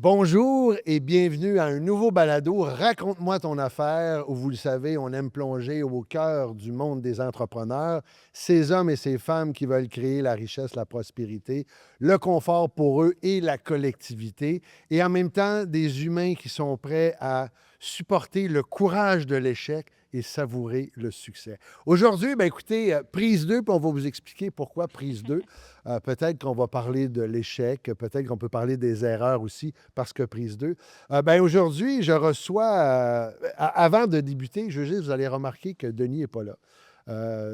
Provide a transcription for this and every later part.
Bonjour et bienvenue à un nouveau balado Raconte-moi ton affaire où vous le savez, on aime plonger au cœur du monde des entrepreneurs, ces hommes et ces femmes qui veulent créer la richesse, la prospérité, le confort pour eux et la collectivité et en même temps des humains qui sont prêts à supporter le courage de l'échec et savourer le succès. Aujourd'hui, ben écoutez, prise 2, puis on va vous expliquer pourquoi prise 2. Peut-être qu'on va parler de l'échec, peut-être qu'on peut parler des erreurs aussi, parce que prise 2. Ben aujourd'hui, je reçois, avant de débuter, je veux juste, vous allez remarquer que Denis n'est pas là.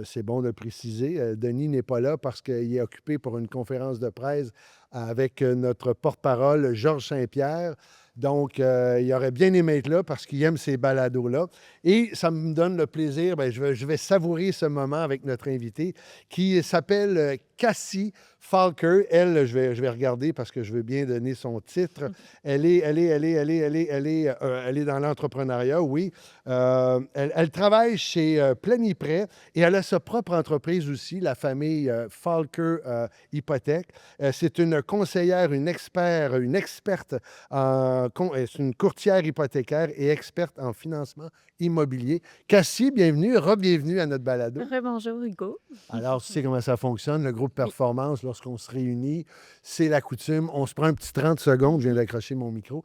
C'est bon de le préciser. Denis n'est pas là parce qu'il est occupé pour une conférence de presse avec notre porte-parole, Georges Saint-Pierre. Donc, il aurait bien aimé être là parce qu'il aime ces balados-là. Et ça me donne le plaisir, ben, je vais savourer ce moment avec notre invité qui s'appelle Cassie Falker. Elle, je vais regarder parce que je veux bien donner son titre. Elle est dans l'entrepreneuriat, oui. Elle travaille chez Planiprêt et elle a sa propre entreprise aussi, la famille Falker Hypothèque. C'est une conseillère, une experte c'est une courtière hypothécaire et experte en financement immobilier. Cassie, bienvenue, re-bienvenue à notre balado. Rebonjour Hugo. Alors, tu sais comment ça fonctionne, le groupe Oui. performance, lorsqu'on se réunit, c'est la coutume. On se prend un petit 30 secondes, je viens d'accrocher mon micro.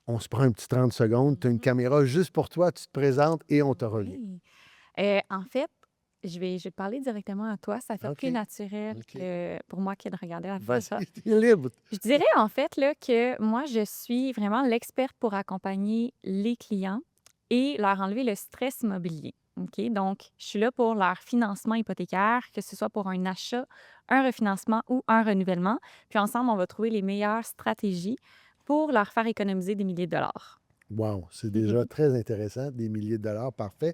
On se prend un petit 30 secondes, tu as une Mhm. caméra juste pour toi, tu te présentes et on te revient. Oui. En fait, je vais te parler directement à toi. Ça fait plus OK, naturel OK. pour moi que de regarder la Vas-y, photo. t'es libre. Je dirais en fait là, que moi, je suis vraiment l'experte pour accompagner les clients et leur enlever le stress immobilier. OK? Donc, je suis là pour leur financement hypothécaire, que ce soit pour un achat, un refinancement ou un renouvellement. Puis ensemble, on va trouver les meilleures stratégies pour leur faire économiser des milliers de dollars. Wow, c'est déjà très intéressant, des milliers de dollars, parfait.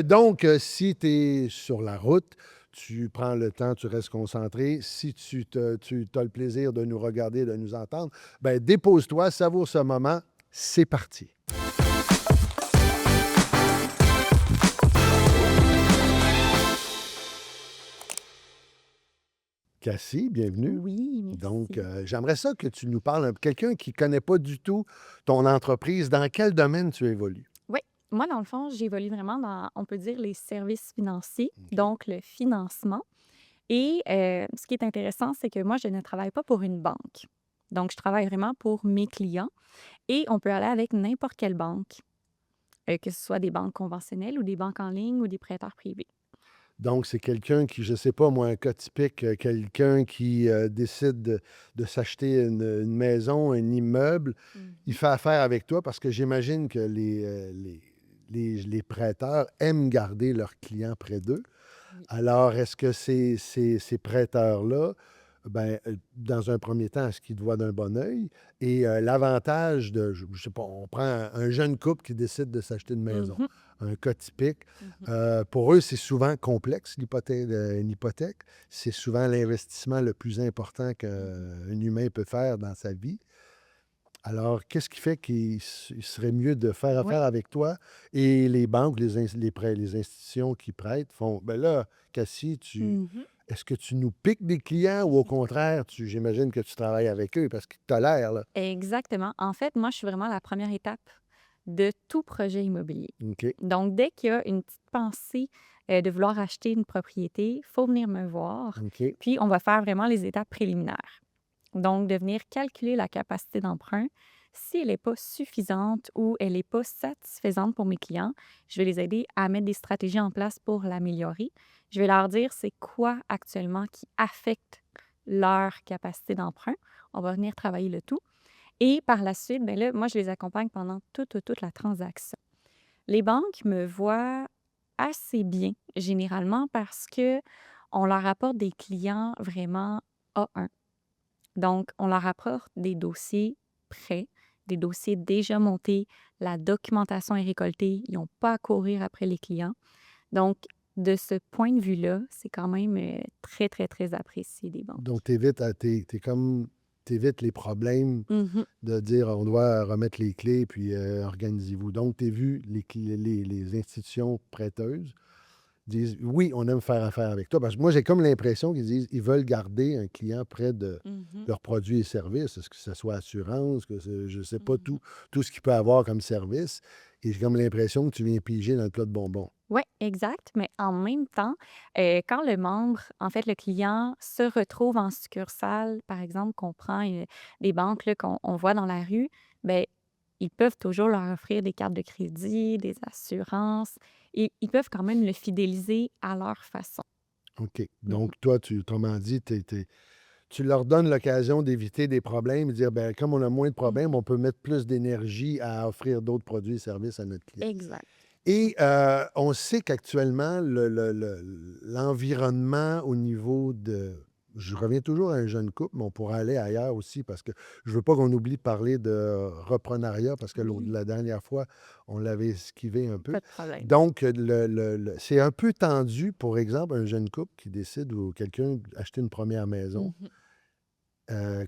Donc, si tu es sur la route, tu prends le temps, tu restes concentré. Si tu as le plaisir de nous regarder, de nous entendre, ben dépose-toi, savoure ce moment. C'est parti. Cassie, bienvenue. Oui, Donc, merci. j'aimerais ça que tu nous parles, quelqu'un qui ne connaît pas du tout ton entreprise, dans quel domaine tu évolues? Oui, moi, dans le fond, j'évolue vraiment dans, on peut dire, les services financiers, OK. donc le financement. Et ce qui est intéressant, c'est que moi, je ne travaille pas pour une banque. Donc, je travaille vraiment pour mes clients et on peut aller avec n'importe quelle banque, que ce soit des banques conventionnelles ou des banques en ligne ou des prêteurs privés. Donc, c'est quelqu'un qui, je ne sais pas moi, un cas typique, quelqu'un qui décide de s'acheter une maison, un immeuble, il Mhm. fait affaire avec toi parce que j'imagine que les prêteurs aiment garder leurs clients près d'eux. Oui. Alors, est-ce que ces prêteurs-là, ben, dans un premier temps, est-ce qu'ils te voient d'un bon œil? Et l'avantage de, je ne sais pas, on prend un jeune couple qui décide de s'acheter une maison, Mhm. un cas typique. Mhm. Pour eux, c'est souvent complexe, une hypothèque. C'est souvent l'investissement le plus important Mhm. qu'un humain peut faire dans sa vie. Alors, qu'est-ce qui fait qu'il serait mieux de faire Oui. affaire avec toi et les banques, les institutions qui prêtent font, ben là, Cassie, Mhm. est-ce que tu nous piques des clients ou au contraire, j'imagine que tu travailles avec eux parce que tu as l'air, là. Exactement. En fait, moi, je suis vraiment la première étape de tout projet immobilier. OK. Donc, dès qu'il y a une petite pensée de vouloir acheter une propriété, il faut venir me voir. OK. Puis, on va faire vraiment les étapes préliminaires. Donc, de venir calculer la capacité d'emprunt. Si elle n'est pas suffisante ou elle n'est pas satisfaisante pour mes clients, je vais les aider à mettre des stratégies en place pour l'améliorer. Je vais leur dire c'est quoi actuellement qui affecte leur capacité d'emprunt. On va venir travailler le tout. Et par la suite, ben là, moi, je les accompagne pendant toute la transaction. Les banques me voient assez bien, généralement, parce que on leur apporte des clients vraiment A1. Donc, on leur apporte des dossiers prêts, des dossiers déjà montés, la documentation est récoltée, ils n'ont pas à courir après les clients. Donc, de ce point de vue-là, c'est quand même très, très, très apprécié des banques. Donc, t'évites les problèmes Mhm. de dire on doit remettre les clés puis organisez-vous. Donc, tu as vu les institutions prêteuses disent oui, on aime faire affaire avec toi. Parce que moi, j'ai comme l'impression qu'ils disent ils veulent garder un client près de Mhm, leurs produits et services, est-ce que ce soit assurance, je ne sais pas, mhm. tout ce qu'il peut avoir comme service. Et j'ai comme l'impression que tu viens piger dans le plat de bonbons. Oui, exact. Mais en même temps, quand le membre, en fait, le client se retrouve en succursale, par exemple, qu'on prend des banques là, qu'on on voit dans la rue, ben ils peuvent toujours leur offrir des cartes de crédit, des assurances. Et ils peuvent quand même le fidéliser à leur façon. OK. Mhm. Donc, toi, autrement dit, tu leur donnes l'occasion d'éviter des problèmes et dire, ben, comme on a moins de problèmes, Mhm. on peut mettre plus d'énergie à offrir d'autres produits et services à notre client. Exact. Et on sait qu'actuellement, l'environnement au niveau de... Je reviens toujours à un jeune couple, mais on pourrait aller ailleurs aussi parce que je veux pas qu'on oublie de parler de reprenariat parce que Oui, la dernière fois, on l'avait esquivé un peu. pas de problème. Donc, c'est un peu tendu, pour exemple, un jeune couple qui décide ou quelqu'un d'acheter une première maison. Mhm.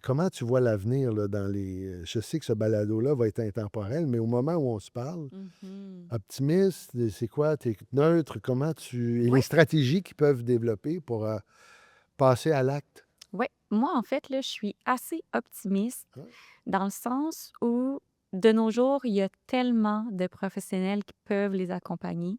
Comment tu vois l'avenir là, dans les... Je sais que ce balado-là va être intemporel, mais au moment où on se parle, Mhm. optimiste, c'est quoi? Tu es neutre? Comment tu... Et les Oui, stratégies qu'ils peuvent développer pour passer à l'acte? oui. Moi, en fait, là, je suis assez optimiste Hein? dans le sens où, de nos jours, il y a tellement de professionnels qui peuvent les accompagner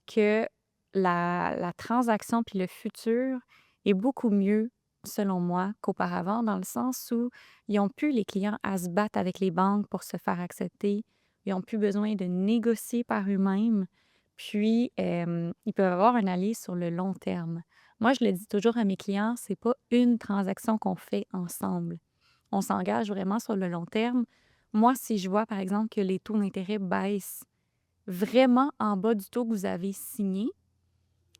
que la transaction puis le futur est beaucoup mieux, selon moi, qu'auparavant, dans le sens où ils ont plus les clients à se battre avec les banques pour se faire accepter. Ils ont plus besoin de négocier par eux-mêmes. Puis, ils peuvent avoir un allié sur le long terme. Moi, je le dis toujours à mes clients, c'est pas une transaction qu'on fait ensemble. On s'engage vraiment sur le long terme. Moi, si je vois, par exemple, que les taux d'intérêt baissent vraiment en bas du taux que vous avez signé,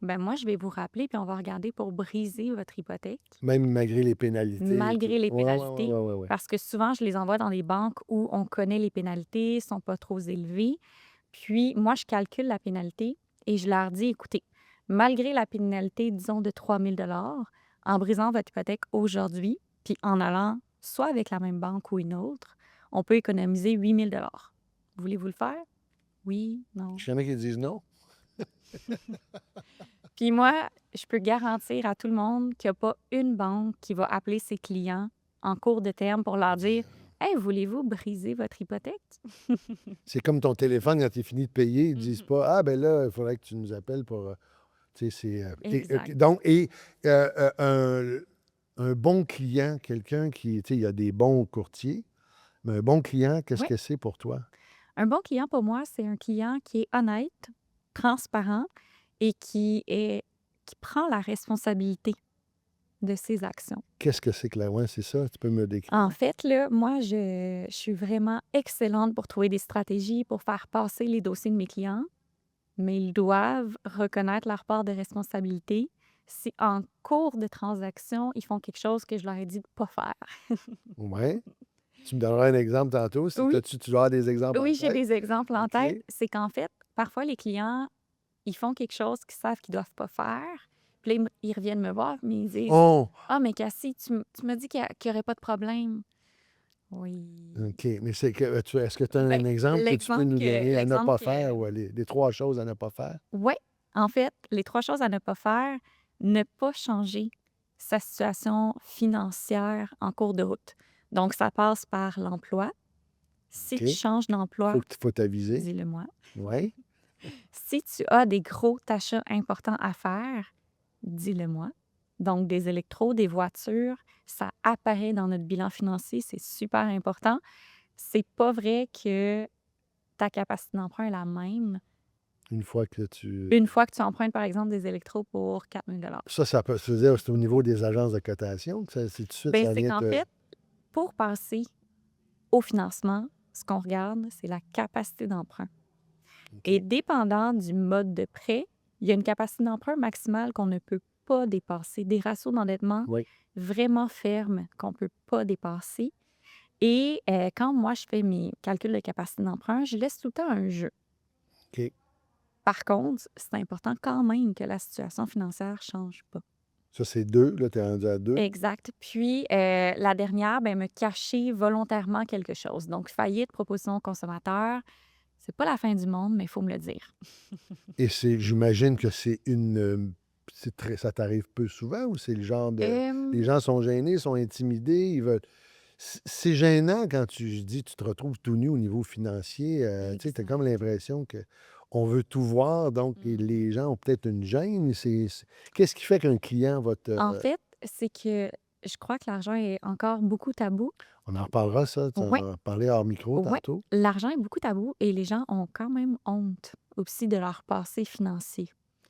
ben moi, je vais vous rappeler, puis on va regarder pour briser votre hypothèque, Même malgré les pénalités et tout. malgré les Ouais, ouais, ouais, pénalités, ouais, ouais, ouais. parce que souvent, je les envoie dans des banques où on connaît les pénalités, sont pas trop élevées. Puis, moi, je calcule la pénalité et je leur dis, écoutez, malgré la pénalité, disons, de 3 000 en brisant votre hypothèque aujourd'hui, puis en allant soit avec la même banque ou une autre, on peut économiser 8 000 Voulez-vous le faire? Oui, non. Il y en a qui disent non. Puis moi, je peux garantir à tout le monde qu'il n'y a pas une banque qui va appeler ses clients en cours de terme pour leur dire Hey, voulez-vous briser votre hypothèque? C'est comme ton téléphone, quand tu es fini de payer, ils disent Mhm. pas, ah, ben là, il faudrait que tu nous appelles pour... tu sais, Exact. donc, un bon client, quelqu'un qui, tu sais, il y a des bons courtiers, mais un bon client, qu'est-ce Oui. que c'est pour toi? Un bon client pour moi, c'est un client qui est honnête, transparent et qui prend la responsabilité de ses actions. Qu'est-ce que c'est que la ouais, c'est ça? Tu peux me En décrire? fait, là, moi, je suis vraiment excellente pour trouver des stratégies pour faire passer les dossiers de mes clients. Mais ils doivent reconnaître leur part de responsabilité si en cours de transaction, ils font quelque chose que je leur ai dit de ne pas faire. Ouais. Tu me donneras un exemple tantôt. Si Oui, tu dois avoir des exemples en oui, j'ai tête? des exemples en OK. tête. C'est qu'en fait, parfois, les clients, ils font quelque chose qu'ils savent qu'ils ne doivent pas faire. Puis là, ils reviennent me voir, mais ils disent Oh! Ah, mais Cassie, tu m'as dit qu'il n'y aurait pas de problème. Oui. OK. Mais c'est que est-ce que tu as Ben, un exemple que tu peux nous donner à ne l'exemple pas que, faire ou les 3 choses à ne pas faire? ouais, en fait, les 3 choses à ne pas faire, ne pas changer sa situation financière en cours de route. Donc ça passe par l'emploi. Si tu OK. changes d'emploi, Faut t'aviser. dis-le-moi. Oui. Si tu as des gros achats importants à faire, dis-le-moi. Donc des électros, des voitures, ça apparaît dans notre bilan financier, c'est super important. C'est pas vrai que ta capacité d'emprunt est la même Une fois que tu une fois que tu empruntes, par exemple, des électros pour 4 000 ça peut se dire, c'est au niveau des agences de cotation que ça c'est tout de suite, Bien, ça c'est vient qu'en te fait, pour passer au financement, ce qu'on regarde, c'est la capacité d'emprunt. Et OK. dépendant du mode de prêt, il y a une capacité d'emprunt maximale qu'on ne peut pas dépasser, des ratios d'endettement Oui. vraiment fermes qu'on ne peut pas dépasser. Et quand moi, je fais mes calculs de capacité d'emprunt, je laisse tout le temps un jeu. OK. Par contre, c'est important quand même que la situation financière ne change pas. Ça, c'est 2 là, tu es rendu à 2. Exact. Puis, la dernière, ben, me cacher volontairement quelque chose. Donc, faillite, proposition au consommateur, C'est pas la fin du monde, mais il faut me le dire. Et j'imagine que ça t'arrive peu souvent ou c'est le genre de... Les Euh, gens sont gênés, sont intimidés, ils veulent... C'est gênant quand tu dis tu te retrouves tout nu au niveau financier. Tu sais, tu as comme exact. l'impression que on veut tout voir, donc les gens ont peut-être une gêne. Qu'est-ce qui fait qu'un client va te... En fait, c'est que je crois que l'argent est encore beaucoup tabou. On en reparlera, ça. Tu Ouais, en as parlé hors micro ouais. tantôt. L'argent est beaucoup tabou et les gens ont quand même honte aussi de leur passé financier.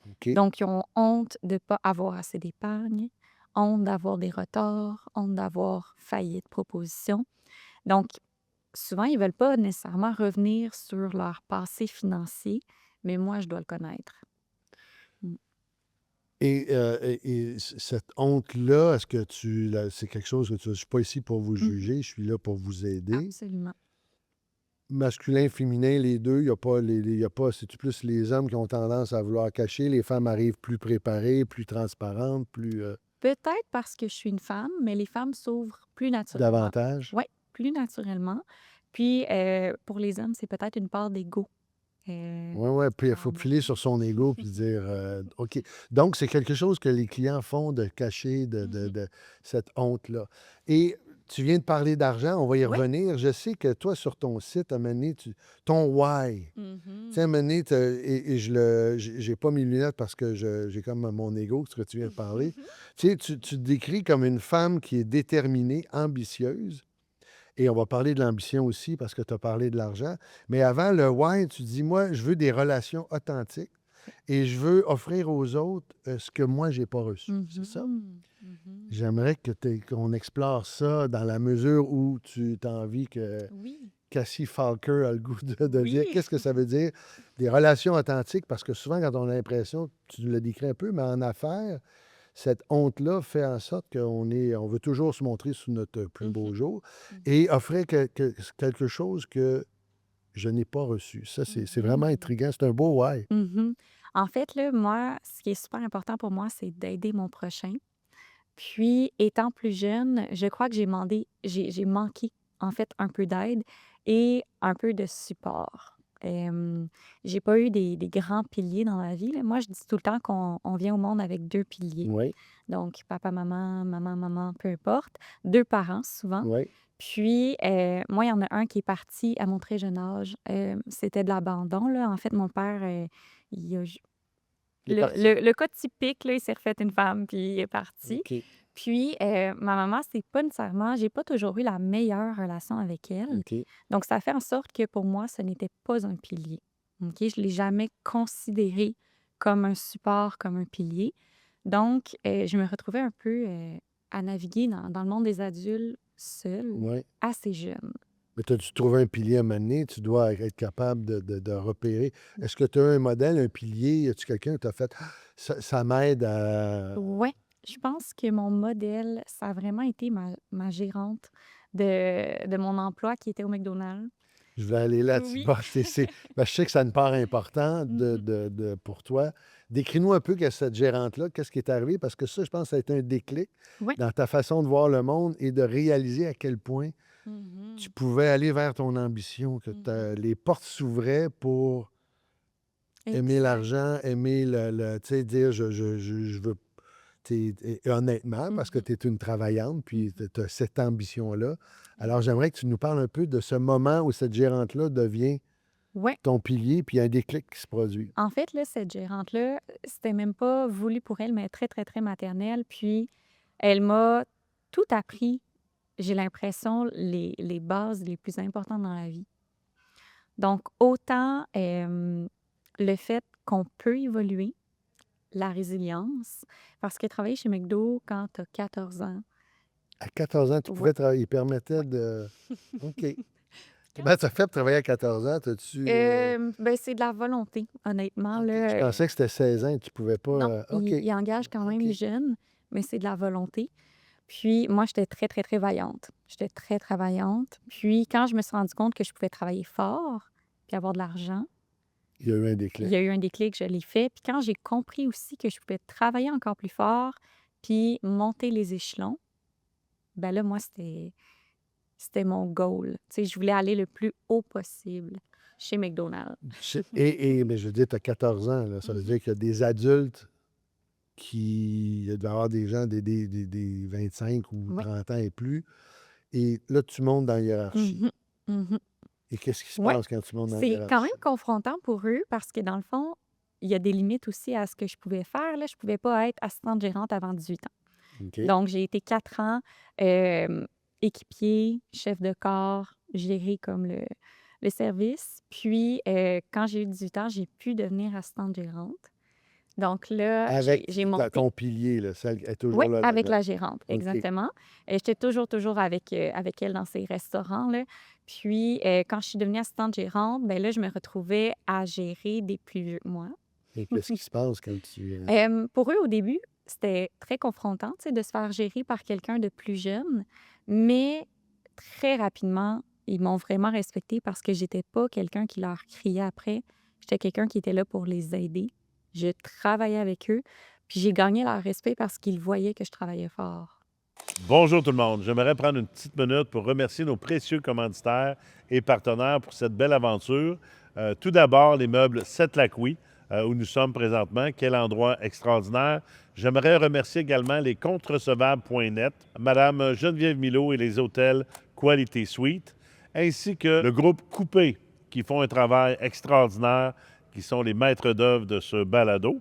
OK. Donc, ils ont honte de ne pas avoir assez d'épargne, honte d'avoir des retards, honte d'avoir failli de proposition. Donc, souvent, ils ne veulent pas nécessairement revenir sur leur passé financier, mais moi, je dois le connaître. Mm. Cette honte-là, est-ce que c'est quelque chose que je ne suis pas ici pour vous Mhm. juger, je suis là pour vous aider. Absolument. Masculin, féminin, les deux, il n'y a pas, y a pas, c'est plus les hommes qui ont tendance à vouloir cacher. Les femmes arrivent plus préparées, plus transparentes, plus Peut-être parce que je suis une femme, mais les femmes s'ouvrent plus naturellement. davantage. Oui, plus naturellement. Puis, pour les hommes, c'est peut-être une part d'ego. Oui, oui, puis il En faut moi. piler sur son ego puis dire OK. Donc, c'est quelque chose que les clients font de cacher Mhm. de cette honte-là. Et tu viens de parler d'argent, on va y Ouais. revenir. Je sais que toi, sur ton site, à un moment donné, ton why. Tu sais, à un Mhm. moment donné, et j'ai pas mes lunettes parce que j'ai comme mon ego, ce que tu viens de parler. Tu sais, tu te décris comme une femme qui est déterminée, ambitieuse. Et on va parler de l'ambition aussi parce que tu as parlé de l'argent. Mais avant le why, tu dis, moi, je veux des relations authentiques et je veux offrir aux autres ce que moi, j'ai pas reçu. C'est ça? Mhm. Mhm. J'aimerais qu'on explore ça dans la mesure où tu as envie que Oui, Cassie Falker a le goût de dire. oui. Qu'est-ce que ça veut dire? Des relations authentiques, parce que souvent, quand on a l'impression, tu nous l'as décrit un peu, mais en affaires, cette honte-là fait en sorte on veut toujours se montrer sous notre plus beau Mhm. jour Mhm. et offrir quelque chose que je n'ai pas reçu. Ça, c'est vraiment Mhm. intriguant. C'est un beau why. Mhm. En fait, là, moi, ce qui est super important pour moi, c'est d'aider mon prochain. Puis, étant plus jeune, je crois que j'ai manqué, en fait, un peu d'aide et un peu de support. J'ai pas eu des grands piliers dans ma vie, là. Moi, je dis tout le temps qu'on vient au monde avec 2 piliers. Oui, Donc papa, maman, maman, maman, peu importe. 2 parents souvent. oui. Puis, moi, il y en a un qui est parti à mon très jeune âge. C'était de l'abandon, là. En fait, mon père, il a Il est parti. le cas typique, là, il s'est refait une femme, puis il est parti. OK. Puis, ma maman, c'est pas nécessairement j'ai pas toujours eu la meilleure relation avec elle. OK. Donc ça fait en sorte que pour moi, ce n'était pas un pilier. OK? Je l'ai jamais considéré comme un support, comme un pilier. Donc, je me retrouvais un peu, à naviguer dans le monde des adultes seule, Oui. assez jeune. Mais tu as-tu trouvé un pilier à un moment donné? Tu dois être capable de repérer. Est-ce que tu as un modèle, un pilier? Y a-tu quelqu'un qui t'a fait ça m'aide à. Ouais, je pense que mon modèle, ça a vraiment été ma gérante de mon emploi qui était au McDonald's. Je vais aller là-dessus. Oui. Bah, ben, je sais que ça a une part importante Mmh. pour toi. Décris-nous un peu cette gérante-là, qu'est-ce qui est arrivé? Parce que ça, je pense que ça a été un déclic Ouais. dans ta façon de voir le monde et de réaliser à quel point tu Mmh. pouvais aller vers ton ambition, que Mmh. les portes s'ouvraient pour aimer Exact. l'argent, aimer tu sais, dire je veux. Et honnêtement, parce que Mmh. tu es une travaillante, puis Mmh. tu as cette ambition-là. Alors, Exact. j'aimerais que tu nous parles un peu de ce moment où cette gérante-là devient Ouais. ton pilier, puis il y a un déclic qui se produit. En fait, là, cette gérante-là, c'était même pas voulu pour elle, mais très, très, très maternelle. Puis elle m'a tout appris, j'ai l'impression, les bases les plus importantes dans la vie. Donc autant, le fait qu'on peut évoluer, la résilience, parce que travailler chez McDo quand tu as 14 ans, À 14 ans, tu ouais, pouvais travailler. Il permettait ouais. de. OK. Quand Comment tu as fait pour travailler à 14 ans? T'as-tu. ben, c'est de la volonté, honnêtement, OK. Je là, pensais que c'était 16 ans et tu pouvais pas. non, OK. il engage quand même OK. jeune, mais c'est de la volonté. Puis moi, j'étais très, très, très vaillante. J'étais très travaillante. Puis quand je me suis rendu compte que je pouvais travailler fort puis avoir de l'argent, Il y a eu un il déclic. y a eu un déclic, je l'ai fait. Puis quand j'ai compris aussi que je pouvais travailler encore plus fort puis monter les échelons, ben là, moi, c'était mon goal. Tu sais, je voulais aller le plus haut possible. chez McDonald's. Mais je veux dire, tu as 14 ans, là. Ça veut dire qu'il y a des adultes il doit y avoir des gens des 25 ou Oui. 30 ans et plus. Et là, tu montes dans la hiérarchie. Mhm. Mhm. Et qu'est-ce qui se Ouais, passe quand tu montes dans la c'est quand même hiérarchie? confrontant pour eux parce que dans le fond, il y a des limites aussi à ce que je pouvais faire, là. Je pouvais pas être assistante gérante avant 18 ans. OK. Donc, j'ai été 4 ans équipier, chef de corps, gérer comme le service. Puis, quand j'ai eu 18 ans, j'ai pu devenir assistante gérante. Donc là, Avec j'ai monté. ton pilier, là, celle est Oui, toujours là. avec la gérante, OK. exactement. J'étais toujours avec elle dans ses restaurants, là. Puis, quand je suis devenue assistante gérante, ben là, je me retrouvais à gérer des plus vieux que moi. Et qu'est-ce qui se passe quand tu... Pour eux, au début, c'était très confrontant, tu sais, de se faire gérer par quelqu'un de plus jeune, mais très rapidement, ils m'ont vraiment respectée parce que j'étais pas quelqu'un qui leur criait après. J'étais quelqu'un qui était là pour les aider. Je travaillais avec eux, puis j'ai gagné leur respect parce qu'ils voyaient que je travaillais fort. Bonjour tout le monde. J'aimerais prendre une petite minute pour remercier nos précieux commanditaires et partenaires pour cette belle aventure. Tout d'abord, les meubles Sept-Lac-Oui, où nous sommes présentement. Quel endroit extraordinaire. J'aimerais remercier également les comptes-recevables.net, Madame Geneviève Milot et les hôtels Quality Suite, ainsi que le groupe Coupé, qui font un travail extraordinaire, qui sont les maîtres d'œuvre de ce balado.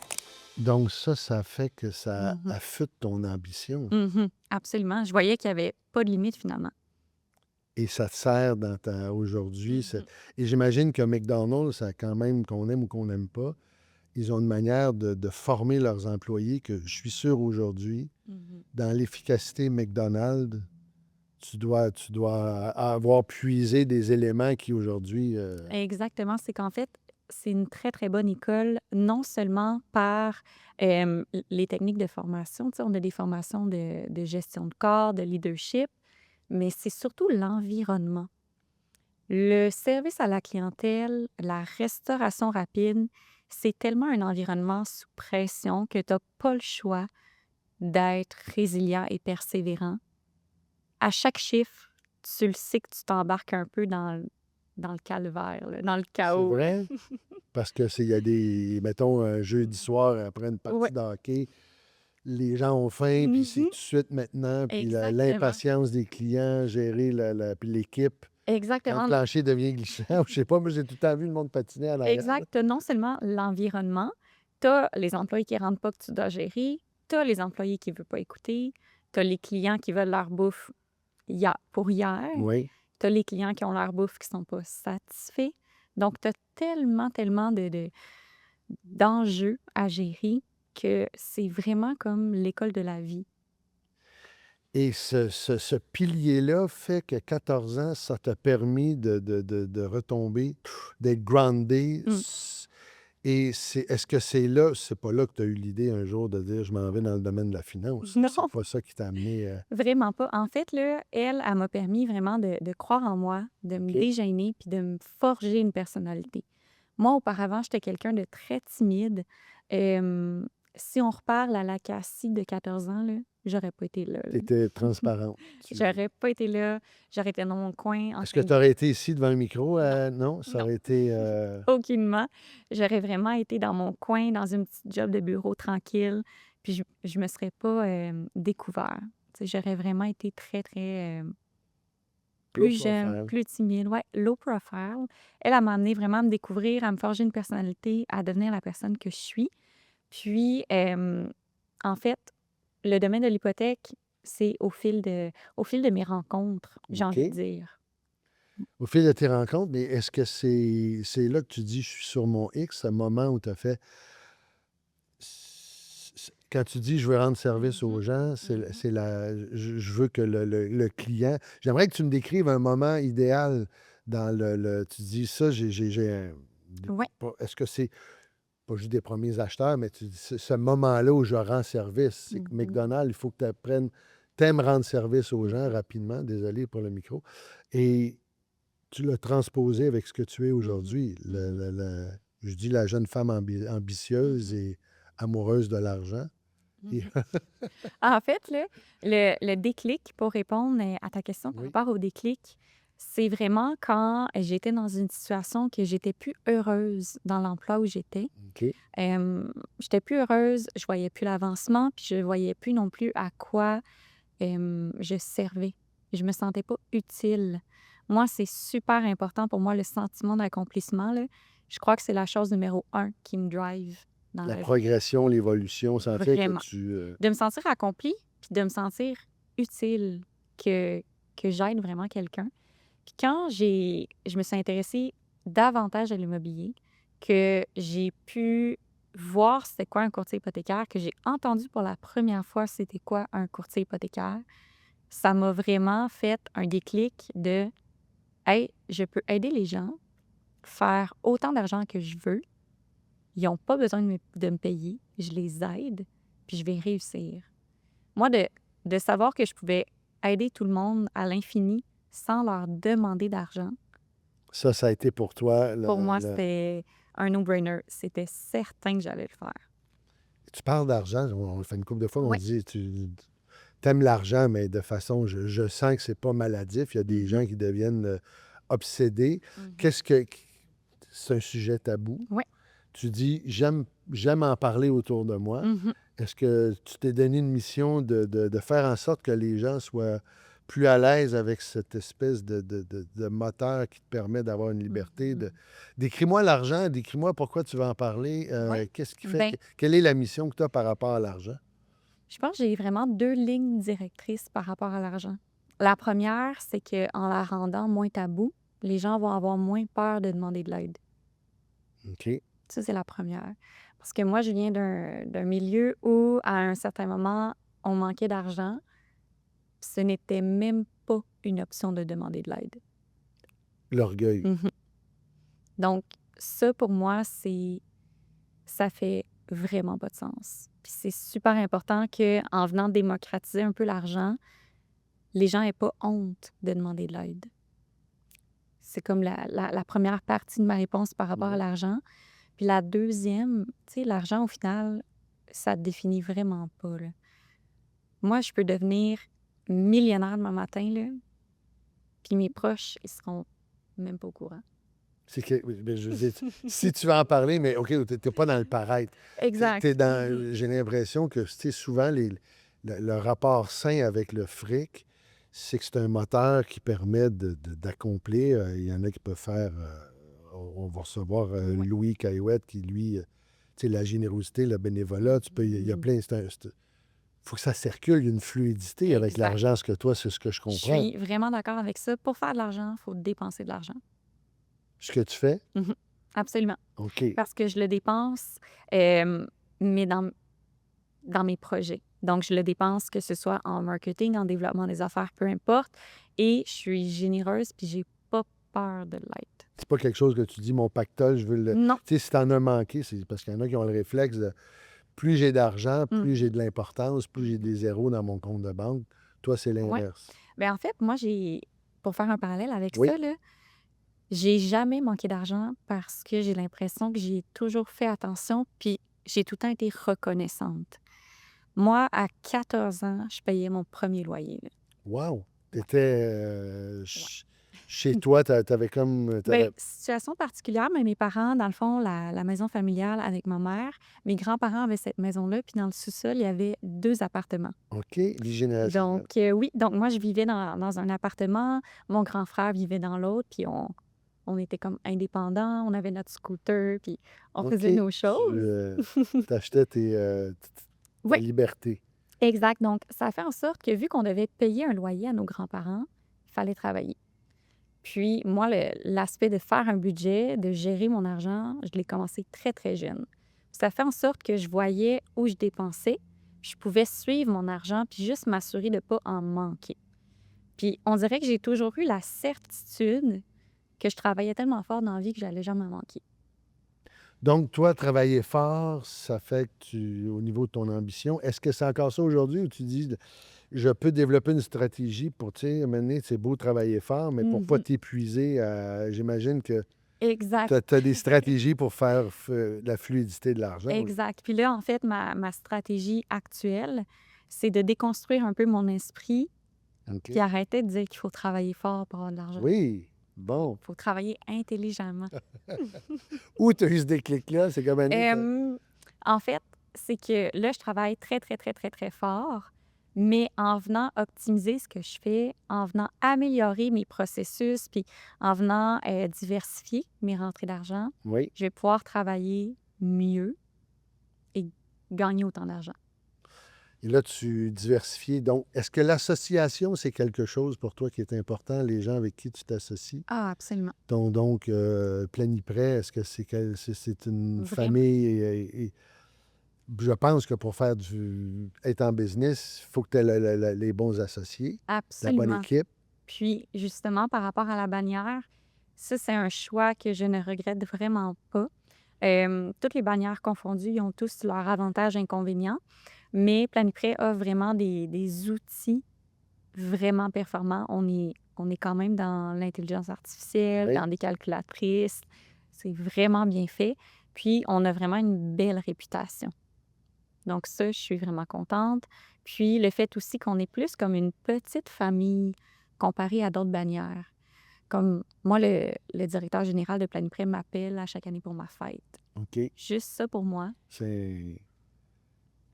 Donc ça fait que ça Mhm. affûte ton ambition Mhm. Absolument. Je voyais qu'il n'y avait pas de limite finalement. et ça te sert dans aujourd'hui. Mhm. Et j'imagine que McDonald's, ça quand même, qu'on aime ou qu'on n'aime pas, ils ont une manière de former leurs employés que je suis sûr aujourd'hui, Mhm. dans l'efficacité McDonald's, tu dois avoir puisé des éléments qui aujourd'hui... Exactement. C'est qu'en fait, c'est une très, très bonne école, non seulement par les techniques de formation. Tu sais, on a des formations de gestion de corps, de leadership, mais c'est surtout l'environnement. Le service à la clientèle, la restauration rapide, c'est tellement un environnement sous pression que tu n'as pas le choix d'être résilient et persévérant. À chaque chiffre, tu le sais que tu t'embarques un peu dans le calvaire, là, dans le C'est chaos. vrai? Parce que il y a mettons, un jeudi soir après une Oui, partie de hockey, les gens ont faim, puis c'est tout de suite maintenant, puis exactement. l'impatience des clients, gérer puis l'équipe. Quand le Exactement. plancher devient glissant, ou je sais pas, moi j'ai tout le temps vu le monde patiner en arrière. Exact. T'as non seulement l'environnement, tu as les employés qui ne rentrent pas que tu dois gérer, tu as les employés qui ne veulent pas écouter, tu as les clients qui veulent leur bouffe pour hier, Oui. tu as les clients qui ont leur bouffe qui ne sont pas satisfaits. Donc, tu as tellement, tellement d'enjeux à gérer que c'est vraiment comme l'école de la vie. Et ce pilier-là fait que 14 ans, ça t'a permis de retomber, d'être groundé. Mm. Et est-ce que c'est pas là que tu as eu l'idée un jour de dire je m'en vais dans le domaine de la finance? Non, C'est pas ça qui t'a amené à... vraiment pas. En fait, là, elle m'a permis vraiment de croire en moi, de me OK. dégainer puis de me forger une personnalité. Moi, auparavant, j'étais quelqu'un de très timide. Euh, Si on reparle à la Cassie de 14 ans, là, j'aurais pas été là. Tu étais transparente. J'aurais pas été là. J'aurais été dans mon coin en Est-ce que train de... tu aurais été ici devant le micro? Non, Non, ça non, aurait été... aucunement. J'aurais vraiment été dans mon coin, dans une petite job de bureau tranquille, puis je me serais pas découvert. Tu sais, j'aurais vraiment été très, très low plus jeune, profile. plus timide, ouais, low profile. Elle m'a amené vraiment à me découvrir, à me forger une personnalité, à devenir la personne que je suis. Puis, en fait, le domaine de l'hypothèque, c'est au fil de mes rencontres, j'ai OK. envie de dire. Au fil de tes rencontres, mais est-ce que c'est là que tu dis je suis sur mon X, ce moment où tu as fait... Quand tu dis je veux rendre service aux Mhm, gens, mhm. je veux que le client... J'aimerais que tu me décrives un moment idéal dans tu dis ça, j'ai Ouais. est-ce que c'est pas juste des premiers acheteurs, mais tu dis ce moment-là où je rends service, c'est que Mhm, McDonald's, il faut que tu apprennes, t'aimes rendre service aux gens mhm, rapidement, désolé pour le micro, et tu l'as transposé avec ce que tu es mhm, aujourd'hui. mhm, Je dis la jeune femme ambitieuse mhm, et amoureuse de l'argent. Et- mhm. En fait, là, le déclic, pour répondre à ta question par oui, rapport au déclic, C'est vraiment quand j'étais dans une situation que j'étais plus heureuse dans l'emploi où j'étais. OK. J'étais plus heureuse, je voyais plus l'avancement, puis je voyais plus non plus à quoi je servais. Je me sentais pas utile. Moi, c'est super important pour moi, le sentiment d'accomplissement, là. Je crois que c'est la chose numéro 1 qui me drive dans La la vie. progression, l'évolution, ça fait que Vraiment. De me sentir accomplie, puis de me sentir utile, que j'aide vraiment quelqu'un. Puis quand je me suis intéressée davantage à l'immobilier, que j'ai pu voir c'était quoi un courtier hypothécaire, que j'ai entendu pour la première fois c'était quoi un courtier hypothécaire, ça m'a vraiment fait un déclic de hey, je peux aider les gens, faire autant d'argent que je veux. Ils n'ont pas besoin de me payer. Je les aide, puis je vais réussir. Moi, de savoir que je pouvais aider tout le monde à l'infini sans leur demander d'argent, ça a été pour toi. pour moi, c'était un no-brainer. C'était certain que j'allais le faire. Tu parles d'argent, on le fait une couple de fois, on Oui. dit tu aimes l'argent, mais de façon, je sens que c'est pas maladif. Il y a des gens qui deviennent obsédés. Qu'est-ce que. C'est un sujet tabou. Oui. Tu dis, j'aime en parler autour de moi. Est-ce que tu t'es donné une mission de faire en sorte que les gens soient plus à l'aise avec cette espèce de moteur qui te permet d'avoir une liberté? Décris-moi l'argent, décris-moi pourquoi tu veux en parler. Oui. Qu'est-ce qui fait? Ben, Quelle est la mission que tu as par rapport à l'argent? je pense que j'ai vraiment 2 lignes directrices par rapport à l'argent. La première, c'est qu'en la rendant moins tabou, les gens vont avoir moins peur de demander de l'aide. OK. Ça, c'est la première. Parce que moi, je viens d'un milieu où, à un certain moment, on manquait d'argent. Ce n'était même pas une option de demander de l'aide. L'orgueil. Donc, ça, pour moi, ça fait vraiment pas de sens. Puis c'est super important qu'en venant démocratiser un peu l'argent, les gens n'aient pas honte de demander de l'aide. C'est comme la première partie de ma réponse par rapport à l'argent. Puis la deuxième, tu sais, l'argent, au final, ça te définit vraiment pas, là. Moi, je peux devenir millionnaire demain matin, là, puis mes proches, ils seront même pas au courant. C'est que, ben, je veux dire, si tu veux en parler, mais OK, tu n'es pas dans le paraître. Exact. J'ai l'impression que, tu sais, souvent, le rapport sain avec le fric, c'est que c'est un moteur qui permet d'accomplir. Il y en a qui peuvent faire. On va recevoir Louis Caillouette qui, lui, tu sais, la générosité, le bénévolat, il y a plein. Il faut que ça circule, il y a une fluidité avec Exact. l'argent, ce que toi, c'est ce que je Je comprends. suis vraiment d'accord avec ça. Pour faire de l'argent, il faut dépenser de l'argent. Ce que tu fais, Absolument. OK. Parce que je le dépense, mais dans mes projets. Donc, je le dépense que ce soit en marketing, en développement des affaires, peu importe. Et je suis généreuse, puis j'ai pas peur de l'être. C'est pas quelque chose que tu dis, mon pactole, je veux le. Non. Tu sais, si t'en as manqué, c'est parce qu'il y en a qui ont le réflexe de plus j'ai d'argent, plus j'ai de l'importance, plus j'ai des zéros dans mon compte de banque. Toi, c'est l'inverse. Bien, en fait, moi, pour faire un parallèle avec Oui. ça, là, j'ai jamais manqué d'argent parce que j'ai l'impression que j'ai toujours fait attention, puis j'ai tout le temps été reconnaissante. Moi, à 14 ans, je payais mon premier loyer, là. Wow! T'étais chez toi, t'avais comme. Bien, situation particulière, mais mes parents, dans le fond, la maison familiale avec ma mère, mes grands-parents avaient cette maison-là, puis dans le sous-sol, il y avait 2 appartements. OK, l'hygiène. Donc, oui, donc moi, je vivais dans un appartement, mon grand frère vivait dans l'autre, puis on était comme indépendants, on avait notre scooter, puis on faisait nos choses. T'achetais ta Oui, liberté. exact. Donc, ça a fait en sorte que vu qu'on devait payer un loyer à nos grands-parents, il fallait travailler. Puis, moi, l'aspect de faire un budget, de gérer mon argent, je l'ai commencé très, très jeune. Ça fait en sorte que je voyais où je dépensais, je pouvais suivre mon argent, puis juste m'assurer de ne pas en manquer. Puis, on dirait que j'ai toujours eu la certitude que je travaillais tellement fort dans la vie que j'allais jamais en manquer. Donc, toi, travailler fort, ça fait que au niveau de ton ambition, est-ce que c'est encore ça aujourd'hui où tu dis, je peux développer une stratégie pour, tu sais, à un moment donné, c'est beau travailler fort, mais pour pas t'épuiser, j'imagine que Exact. tu as des stratégies pour faire la fluidité de l'argent. Exact. Puis là, en fait, ma stratégie actuelle, c'est de déconstruire un peu mon esprit OK. Puis arrêtez de dire qu'il faut travailler fort pour avoir de l'argent. Oui, bon. Il faut travailler intelligemment. Où tu as eu ce déclic-là? C'est comme Annie, En fait, c'est que là, je travaille très, très, très, très, très fort, mais en venant optimiser ce que je fais, en venant améliorer mes processus, puis en venant diversifier mes rentrées d'argent, Oui. je vais pouvoir travailler mieux et gagner autant d'argent. Et là, tu diversifies. Donc, est-ce que l'association, c'est quelque chose pour toi qui est important, les gens avec qui tu t'associes? Ah, absolument. Donc, Planiprêt, est-ce que c'est une Vraiment. famille? Et je pense que pour être en business, il faut que tu aies les bons associés, la bonne Absolument. équipe. Puis, justement, par rapport à la bannière, ça, c'est un choix que je ne regrette vraiment pas. Toutes les bannières confondues, ils ont tous leurs avantages et inconvénients, mais Planiprêt a vraiment des outils vraiment performants. On est quand même dans l'intelligence artificielle, Oui. dans des calculatrices. C'est vraiment bien fait. Puis, on a vraiment une belle réputation. Donc ça, je suis vraiment contente. Puis le fait aussi qu'on est plus comme une petite famille comparé à d'autres bannières. Comme moi, le directeur général de Planiprêt m'appelle à chaque année pour ma fête. OK. Juste ça, pour moi,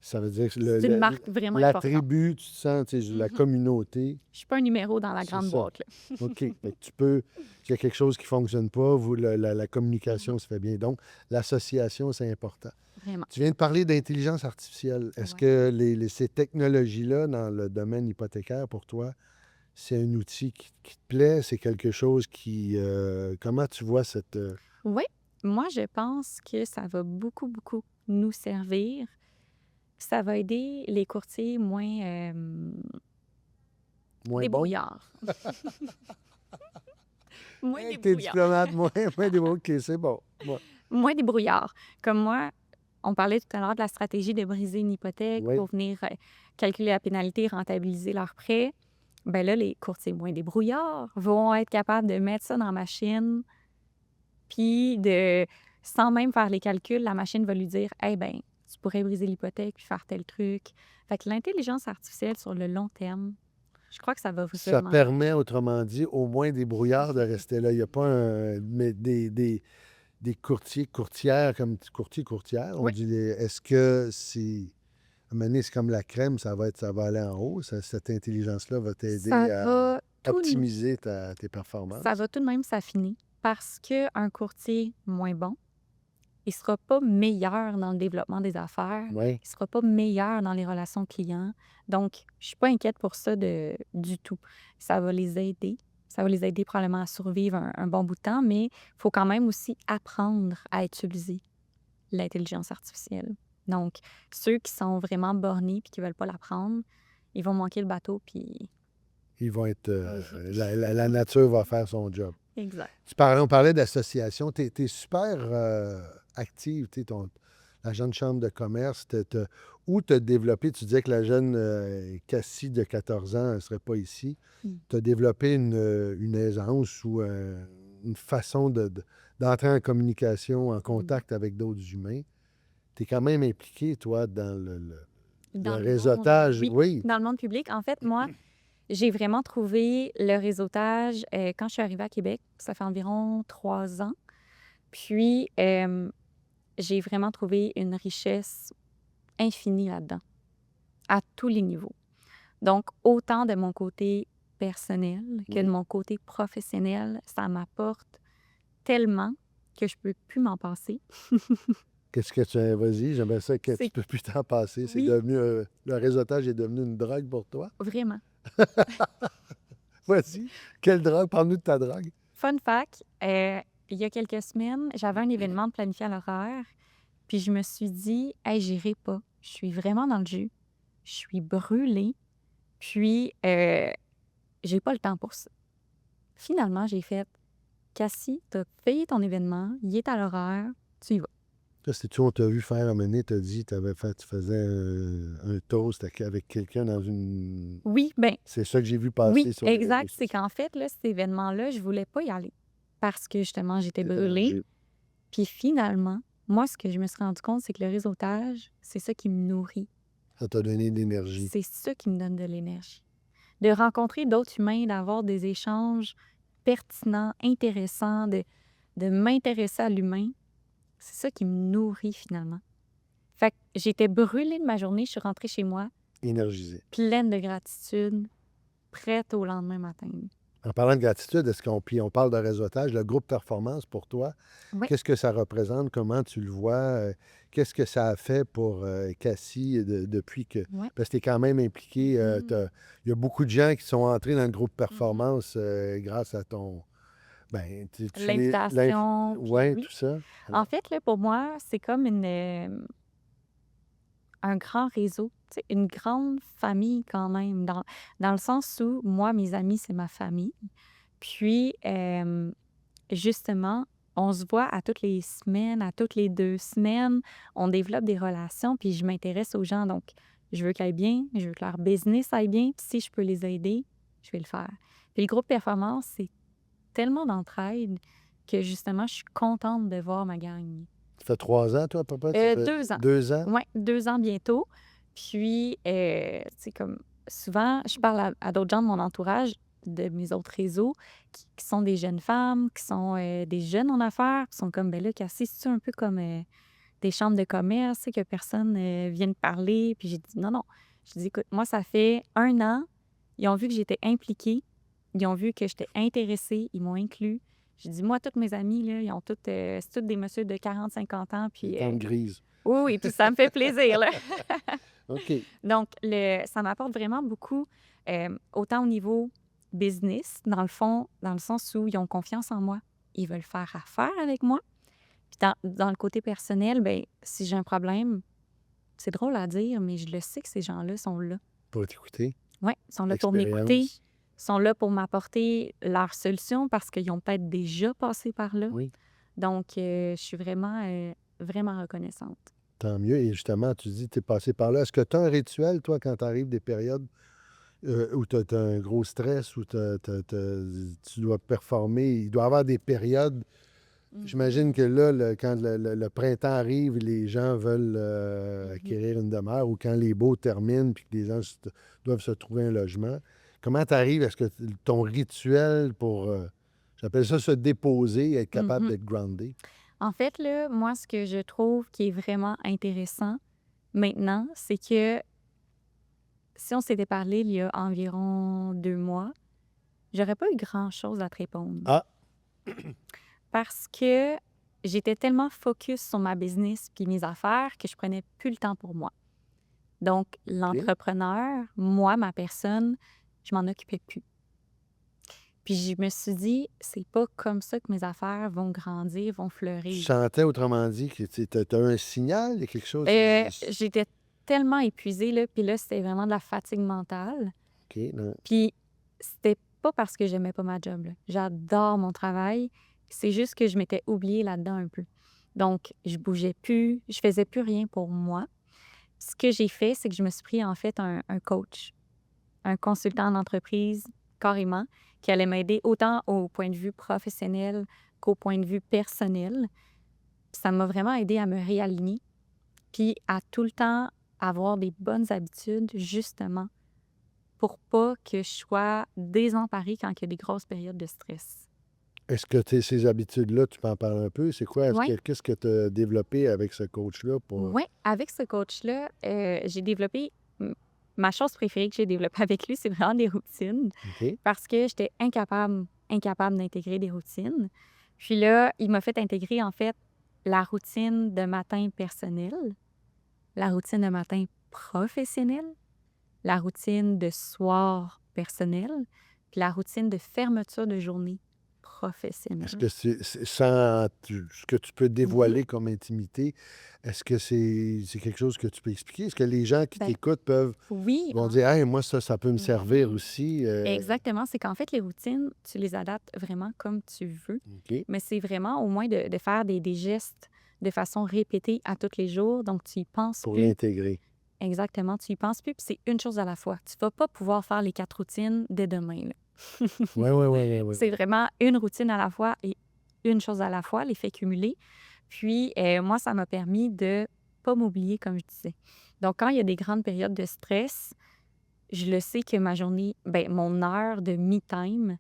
Ça veut dire que c'est une marque vraiment la importante. tribu, tu te sens, tu sais, la Mhm. communauté. Je suis pas un numéro dans la C'est grande ça. boîte, là. OK. Fait que s'il y a quelque chose qui ne fonctionne pas, la communication se fait bien. Donc, l'association, c'est important. Vraiment. Tu viens de parler d'intelligence artificielle. Est-ce Ouais. que ces technologies-là, dans le domaine hypothécaire, pour toi, c'est un outil qui te plaît? C'est quelque chose qui... comment tu vois cette... Oui, moi, je pense que ça va beaucoup, beaucoup nous servir. Ça va aider les courtiers moins moins bon? débrouillards. Moins Hey, t'es débrouillards. diplomate, moins débrouillard. OK, c'est bon. Ouais. Moins débrouillards. Comme moi, on parlait tout à l'heure de la stratégie de briser une hypothèque Oui. pour venir calculer la pénalité, rentabiliser leur prêt. Ben là, les courtiers moins débrouillards vont être capables de mettre ça dans la machine, puis sans même faire les calculs, la machine va lui dire « Eh ben, tu pourrais briser l'hypothèque puis faire tel truc. » Fait que l'intelligence artificielle sur le long terme, je crois que ça va Ça vraiment... permet, autrement dit, au moins des brouillards de rester là. Il n'y a pas mais des courtiers, courtières, comme courtières. On Oui. dit, est-ce que c'est... À un moment donné, c'est comme la crème, ça va aller en haut. Cette intelligence-là va t'aider Ça à va optimiser tes performances. ça va tout de même s'affiner parce qu'un courtier moins bon, il ne sera pas meilleur dans le développement des affaires, Oui. il ne sera pas meilleur dans les relations clients. Donc, je ne suis pas inquiète pour ça du tout. Ça va les aider. Ça va les aider probablement à survivre un bon bout de temps, mais il faut quand même aussi apprendre à utiliser l'intelligence artificielle. Donc, ceux qui sont vraiment bornés et qui ne veulent pas l'apprendre, ils vont manquer le bateau, puis... Ils vont être... la nature va faire son job. Exact. On parlait d'association. Tu es super active. La jeune chambre de commerce. Où tu as développé, tu disais que la jeune Cassie de 14 ans ne serait pas ici. Tu as développé une aisance ou une façon d'entrer en communication, en contact avec d'autres humains. Tu es quand même impliqué, toi, dans le réseautage. Oui, Oui. dans le monde public. En fait, moi, j'ai vraiment trouvé le réseautage quand je suis arrivée à Québec. Ça fait environ 3 ans. Puis, j'ai vraiment trouvé une richesse infinie là-dedans, à tous les niveaux. Donc, autant de mon côté personnel que de mon côté professionnel, ça m'apporte tellement que je peux plus m'en passer. Qu'est-ce que tu as... Vas-y, j'aimerais ça que tu C'est- peux plus t'en passer. C'est Oui. devenu... le réseautage est devenu une drogue pour toi. Vraiment. Vas-y. Quelle drogue? Parle-nous de ta drogue. Fun fact, il y a quelques semaines, j'avais un événement de planifié à l'horaire, puis je me suis dit « Hey, j'irai pas. Je suis vraiment dans le jus. Je suis brûlée. Puis, j'ai pas le temps pour ça. » Finalement, j'ai fait « Cassie, t'as payé ton événement, il est à l'horaire, tu y vas. » Toi, c'est-tu, on t'a vu faire un moment donné, t'as dit, tu faisais un toast avec quelqu'un dans une... Oui, bien, C'est ça que j'ai vu passer oui, sur les exact. réseaux C'est sociaux. qu'en fait, là, cet événement-là, je voulais pas y aller parce que justement, j'étais T'étais brûlée. dans le- Puis finalement, moi, ce que je me suis rendu compte, c'est que le réseautage, c'est ça qui me nourrit. Ça t'a donné de l'énergie. C'est ça qui me donne de l'énergie. de rencontrer d'autres humains, d'avoir des échanges pertinents, intéressants, de m'intéresser à l'humain, c'est ça qui me nourrit finalement. Fait que j'étais brûlée de ma journée, je suis rentrée chez moi, Énergisé. pleine de gratitude, prête au lendemain matin. En parlant de gratitude, puis on parle de réseautage, le groupe performance pour toi, Oui. qu'est-ce que ça représente? Comment tu le vois? Qu'est-ce que ça a fait pour Cassie depuis que... Ouais. Parce que tu es quand même impliqué. Mhm. Il y a beaucoup de gens qui sont entrés dans le groupe Mhm. performance grâce à ton... Ben, L'invitation, puis ouais, oui. tout ça. En fait, là, pour moi, c'est comme un grand réseau, tu sais, une grande famille quand même, dans le sens où moi, mes amis, c'est ma famille. Puis, justement, on se voit à toutes les semaines, à toutes les 2 semaines, on développe des relations, puis je m'intéresse aux gens. Donc, je veux qu'ils aillent bien, je veux que leur business aille bien, puis si je peux les aider, je vais le faire. Puis le groupe performance, c'est tellement d'entraide que justement, je suis contente de voir ma gang. Ça fait 3 ans, toi, à peu près? Ça fait 2 ans. 2 ans? Oui, 2 ans bientôt. Puis, tu sais, comme souvent, je parle à d'autres gens de mon entourage, de mes autres réseaux, qui sont des jeunes femmes, qui sont des jeunes en affaires, qui sont comme, ben là, Cassie, c'est un peu comme des chambres de commerce, tu sais, que personne vienne parler. Puis j'ai dit, non, non. Je dis, écoute, moi, ça fait 1 an, ils ont vu que j'étais impliquée, ils ont vu que j'étais intéressée, ils m'ont inclus. J'ai dit, moi, toutes mes amies, là, ils ont toutes, c'est toutes des messieurs de 40-50 ans. Puis, Les tentes grises. oui, oui, puis ça me fait plaisir, là. OK. Donc, ça m'apporte vraiment beaucoup, autant au niveau business, dans le fond, dans le sens où ils ont confiance en moi. Ils veulent faire affaire avec moi. Puis dans le côté personnel, ben si j'ai un problème, c'est drôle à dire, mais je le sais que ces gens-là sont là. Pour t'écouter. Oui, ils sont là pour m'écouter, Expérience. sont là pour m'apporter leur solution parce qu'ils ont peut-être déjà passé par là. Oui. Donc, je suis vraiment, vraiment reconnaissante. Tant mieux. Et justement, tu dis que tu es passé par là. Est-ce que tu as un rituel, toi, quand tu arrives des périodes où tu as un gros stress, où tu dois performer? Il doit y avoir des périodes. J'imagine que là, quand le printemps arrive, les gens veulent acquérir une demeure, ou quand les baux terminent puis que les gens doivent se trouver un logement. Comment tu arrives? Est-ce que ton rituel pour, j'appelle ça se déposer, être capable Mhm. d'être groundé? En fait, là, moi, ce que je trouve qui est vraiment intéressant maintenant, c'est que si on s'était parlé il y a environ 2 mois, j'aurais pas eu grand-chose à te répondre. Ah, Parce que j'étais tellement focus sur ma business puis mes affaires que je prenais plus le temps pour moi. Donc, l'entrepreneur, moi, ma personne, je m'en occupais plus. Puis je me suis dit, c'est pas comme ça que mes affaires vont grandir, vont tu fleurir. sentais, autrement dit, que tu as un signal, il y a quelque chose. J'étais tellement épuisée, là, puis là, c'était vraiment de la fatigue mentale. OK, non. Puis c'était pas parce que j'aimais pas ma job, là. J'adore mon travail. C'est juste que je m'étais oubliée là-dedans un peu. Donc, je bougeais plus, je faisais plus rien pour moi. Ce que j'ai fait, c'est que je me suis pris en fait un coach, un consultant en entreprise, carrément, qui allait m'aider autant au point de vue professionnel qu'au point de vue personnel. Puis ça m'a vraiment aidé à me réaligner, puis à tout le temps avoir des bonnes habitudes, justement, pour pas que je sois désemparée quand il y a des grosses périodes de stress. Est-ce que ces habitudes-là, tu peux en parler un peu? C'est quoi? Oui, Qu'est-ce que tu as développé avec ce coach-là pour. ouais, avec ce coach-là, j'ai développé ma chose préférée que j'ai développée avec lui, c'est vraiment des routines. OK. Parce que j'étais incapable d'intégrer des routines. Puis là, il m'a fait intégrer, en fait, la routine de matin personnelle, la routine de matin professionnelle, la routine de soir personnelle, puis la routine de fermeture de journée professionnelle. Est-ce que ce que tu peux Mhm. dévoiler comme intimité, est-ce que c'est quelque chose que tu peux expliquer? Est-ce que les gens qui Ben, t'écoutent oui, vont dire, hey, moi, ça peut me servir Mhm. aussi? Exactement. C'est qu'en fait, les routines, tu les adaptes vraiment comme tu veux, OK. mais c'est vraiment au moins de faire des gestes de façon répétée à tous les jours. Donc, tu y penses Pour plus. l'intégrer. Exactement, tu y penses plus, puis c'est une chose à la fois. Tu vas pas pouvoir faire les 4 routines dès demain, là. Oui, oui, oui, oui. C'est vraiment une routine à la fois et une chose à la fois, l'effet cumulé. Puis, moi, ça m'a permis de pas m'oublier, comme je disais. Donc, quand il y a des grandes périodes de stress, je le sais que ma journée, mon heure de me-time,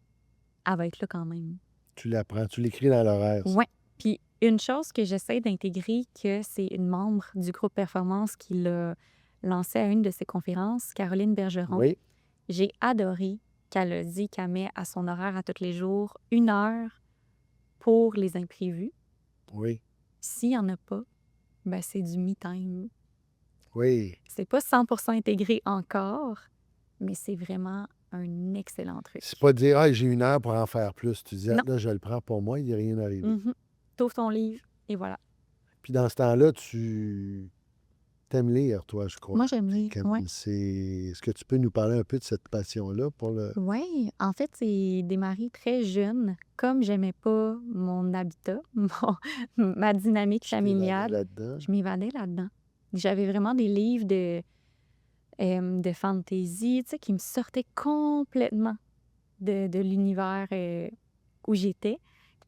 elle va être là quand même. Tu l'apprends, tu l'écris dans l'horaire. Ouais. Puis une chose que j'essaie d'intégrer, que c'est une membre du groupe Performance qui l'a lancé à une de ses conférences, Caroline Bergeron. Oui, J'ai adoré qu'elle a dit qu'elle met à son horaire à tous les jours 1 heure pour les imprévus. oui, S'il n'y en a pas, c'est du me-time. oui. C'est pas 100% intégré encore, mais c'est vraiment un excellent truc. C'est pas dire, ah, j'ai 1 heure pour en faire plus. Tu dis, ah, Non. là, je le prends pour moi, il n'y a rien arrivé. Mhm. T'ouvres ton livre et voilà. Puis dans ce temps-là, tu t'aimes lire, toi, je crois. Moi, j'aime Puis lire. Ouais. Est-ce que tu peux nous parler un peu de cette passion-là pour le. Oui, en fait, c'est démarré très jeune. Comme j'aimais pas mon habitat, ma dynamique Tu t'évadais familiale, là-dedans? je m'évadais là-dedans. J'avais vraiment des livres de fantasy, tu sais, qui me sortaient complètement de l'univers où j'étais.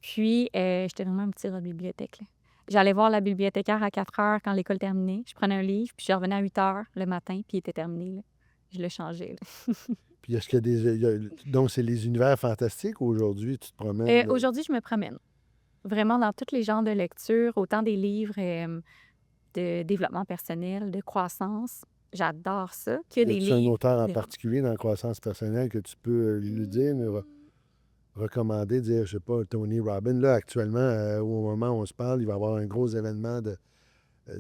Puis, j'étais vraiment un petit rat de bibliothèque, là. J'allais voir la bibliothécaire à 4 heures quand l'école terminait. Je prenais un livre, puis je revenais à 8 heures le matin, puis il était terminé, là. Je le changeais, là. Puis est-ce qu'il y a donc, c'est les univers fantastiques ou aujourd'hui, tu te promènes? Aujourd'hui, je me promène vraiment dans tous les genres de lecture, autant des livres de développement personnel, de croissance. J'adore ça, que Y des a-tu un livres auteur en de... particulier dans la croissance personnelle que tu peux nous dire, nous recommander, dire, je sais pas, Tony Robbins? Là, actuellement, au moment où on se parle, il va y avoir un gros événement de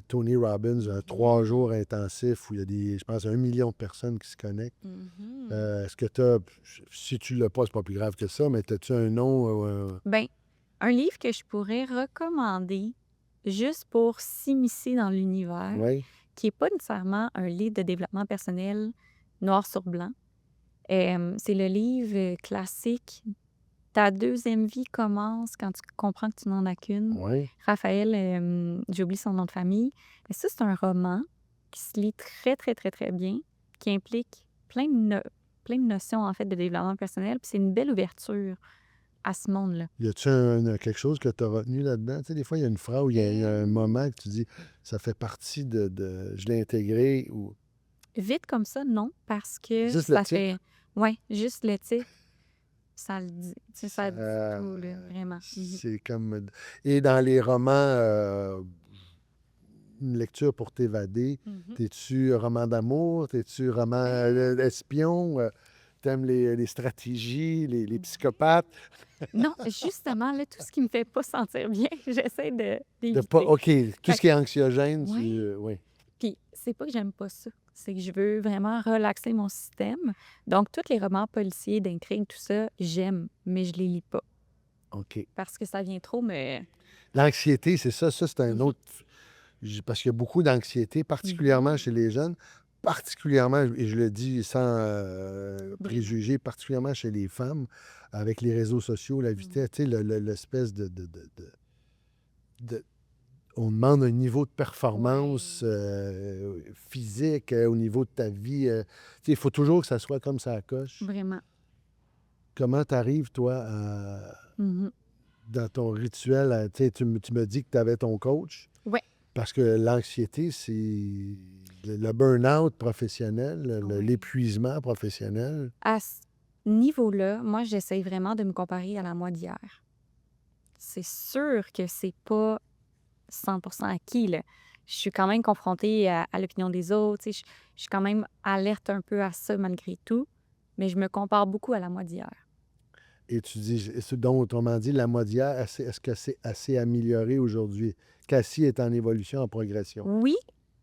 Tony Robbins, un 3 jours intensif où il y a je pense, 1 million de personnes qui se connectent. Mhm. Est-ce que tu as, si tu l'as pas, c'est pas plus grave que ça, mais as-tu un nom? Un livre que je pourrais recommander juste pour s'immiscer dans l'univers, Oui, qui n'est pas nécessairement un livre de développement personnel noir sur blanc. C'est le livre classique Ta deuxième vie commence quand tu comprends que tu n'en as qu'une. oui. Raphaël, j'oublie son nom de famille. Mais ça, c'est un roman qui se lit très, très, très, très bien, qui implique plein de notions, en fait, de développement personnel. Puis c'est une belle ouverture à ce monde-là. Y a-tu quelque chose que tu as retenu là-dedans? Tu sais, des fois, il y a une phrase où il y a un moment que tu dis, ça fait partie je l'ai intégré ou Vite comme ça, non, parce que juste le ça titre. fait... Ouais, juste le titre, ça le dit. Tu sais, ça dit Ça- tout, là, vraiment. Mhm. C'est comme. Et dans les romans, une lecture pour t'évader, Mhm. t'es-tu roman d'amour? T'es-tu roman espion? T'aimes les stratégies, les psychopathes? Non, justement, là, tout ce qui me fait pas sentir bien, j'essaie De pas, d'éviter. OK, tout Fait ce qui est anxiogène, Ouais. oui. Puis c'est pas que j'aime pas ça, c'est que je veux vraiment relaxer mon système. Donc, tous les romans policiers, d'intrigue, tout ça, j'aime, mais je les lis pas OK. parce que ça vient trop me... L'anxiété, c'est ça. Ça, c'est un Mhm. autre. Parce qu'il y a beaucoup d'anxiété, particulièrement Mhm. chez les jeunes, particulièrement, et je le dis sans Vraiment. préjugés, particulièrement chez les femmes, avec les réseaux sociaux, la Mhm. vitesse, tu sais, l'espèce de- on demande un niveau de performance physique au niveau de ta vie. Tu sais, il faut toujours que ça soit comme ça à coche. Vraiment. Comment tu arrives, toi, Mhm. dans ton rituel? Tu sais, tu me dis que tu avais ton coach. Ouais. Parce que l'anxiété, c'est le burn-out professionnel, Ouais. l'épuisement professionnel. À ce niveau-là, moi, j'essaie vraiment de me comparer à la moi d'hier. C'est sûr que c'est pas 100% acquis, là. Je suis quand même confrontée à l'opinion des autres, tu sais, je suis quand même alerte un peu à ça malgré tout, mais je me compare beaucoup à la moi d'hier. Et tu dis, donc, autrement dit, la mode d'hier, est-ce que c'est assez amélioré aujourd'hui? Cassie est en évolution, en progression. Oui,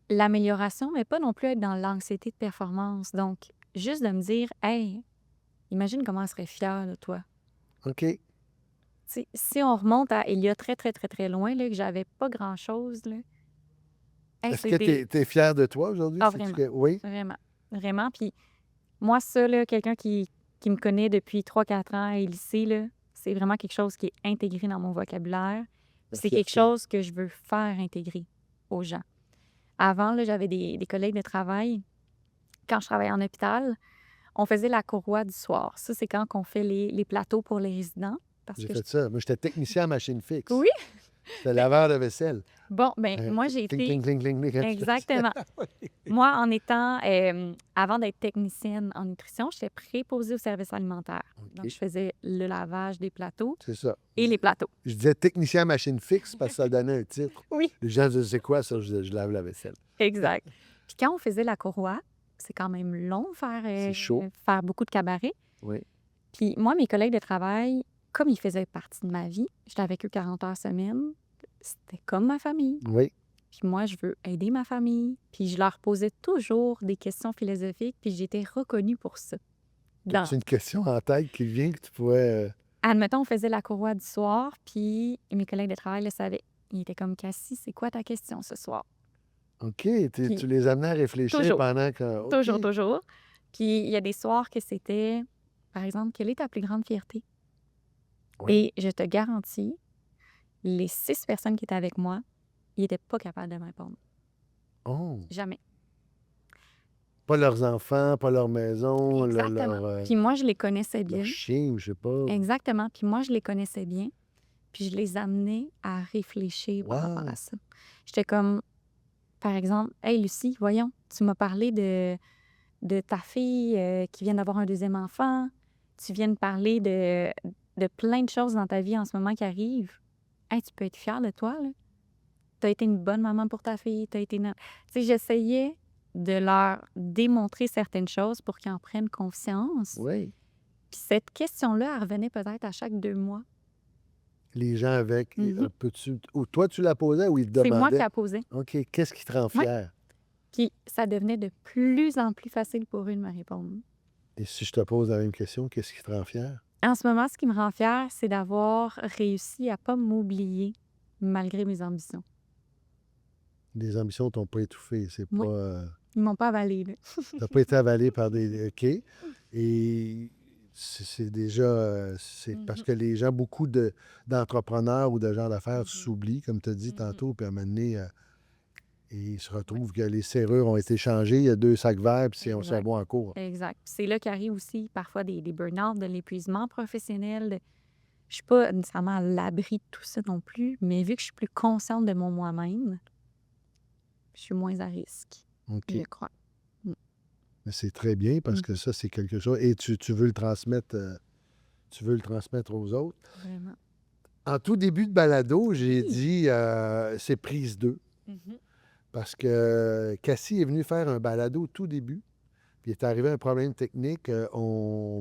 l'amélioration, mais pas non plus être dans l'anxiété de performance. Donc, juste de me dire, hey, imagine comment elle serait fière de toi. OK. Tu sais, si on remonte à il y a très, très, très, très loin, là, que j'avais pas grand-chose, là. Hey, Est-ce que tu es fier de toi aujourd'hui? Ah, C'est-tu vraiment. Oui? Vraiment. Vraiment. Puis moi, ça, là, quelqu'un qui me connaît depuis 3-4 ans et lycée, là, c'est vraiment quelque chose qui est intégré dans mon vocabulaire. La C'est quelque fierté. chose que je veux faire intégrer aux gens. Avant, là, j'avais des collègues de travail. Quand je travaillais en hôpital, on faisait la courroie du soir. Ça, c'est quand on fait les plateaux pour les résidents. Parce J'ai que fait ça. Moi, j'étais technicien à machine fixe. Oui, C'est laveur de vaisselle. Bon, ben moi, j'ai Cling, été... cling, cling, cling, cling, quand tu fais ça. Exactement. Moi, en étant, avant d'être technicienne en nutrition, j'étais préposée au service alimentaire. Donc, OK, je faisais le lavage des plateaux c'est ça. et les plateaux. Je disais technicien à machine fixe parce que ça donnait un titre. Oui. Les gens disaient, c'est quoi ça? Je disais, je lave la vaisselle. Exact. Puis quand on faisait la courroie, c'est quand même long C'est chaud. faire beaucoup de cabarets. Oui. Puis moi, mes collègues de travail, comme ils faisaient partie de ma vie, j'étais avec eux 40 heures semaine, c'était comme ma famille. Oui. Puis moi, je veux aider ma famille. Puis je leur posais toujours des questions philosophiques, puis j'étais reconnue pour ça. Dans... C'est une question en tête qui vient que tu pourrais. Admettons, on faisait la courroie du soir, puis mes collègues de travail le savaient. Ils étaient comme, Cassie, c'est quoi ta question ce soir? OK, Puis tu les amenais à réfléchir toujours, pendant que. toujours, OK. toujours. Puis il y a des soirs que c'était, par exemple, quelle est ta plus grande fierté? Oui. Et je te garantis, les 6 personnes qui étaient avec moi, ils n'étaient pas capables de me répondre. Oh. Jamais. Pas leurs enfants, pas leur maison, Exactement. Puis moi, je les connaissais leur bien. chien, ou je sais pas. Exactement. Puis moi, je les connaissais bien. Puis je les amenais à réfléchir par rapport Wow. à ça. J'étais comme, par exemple, hey Lucie, voyons, tu m'as parlé de ta fille qui vient d'avoir un 2e enfant. Tu viens de parler de plein de choses dans ta vie en ce moment qui arrivent. Hey, tu peux être fière de toi, là. Tu as été une bonne maman pour ta fille. Tu sais, j'essayais de leur démontrer certaines choses pour qu'ils en prennent conscience. Oui. Puis cette question-là, elle revenait peut-être à chaque 2 mois. Les gens avec. Mhm. Peux-tu. Ou toi, tu la posais ou ils te C'est moi qui demandaient? la posais. OK, qu'est-ce qui te rend Ouais. fier? Puis ça devenait de plus en plus facile pour eux de me répondre. Et si je te pose la même question, qu'est-ce qui te rend fier? En ce moment, ce qui me rend fière, c'est d'avoir réussi à pas m'oublier malgré mes ambitions. Les ambitions t'ont pas étouffé. C'est Oui. pas. Ils m'ont pas avalé, là. T'as pas été avalé par des. OK. Et c'est déjà. C'est parce Mhm. que les gens, beaucoup d'entrepreneurs ou de gens d'affaires Mhm. s'oublient, comme tu as dit Mhm. tantôt, puis à un moment donné, et ils se retrouvent que les serrures ont été changées, il y a 2 sacs verts, puis on s'en Exact. va en cours. Exact. Puis c'est là qu'arrive aussi parfois des burn-out, de l'épuisement professionnel. Je suis pas nécessairement à l'abri de tout ça non plus, mais vu que je suis plus consciente de mon moi-même, je suis moins à risque, OK. je crois. Mm. Mais c'est très bien parce que Mhm. ça, c'est quelque chose. Et tu veux le transmettre, aux autres. Vraiment. En tout début de balado, j'ai Oui. dit c'est prise 2. Mhm. Parce que Cassie est venue faire un balado au tout début. Puis il est arrivé un problème technique.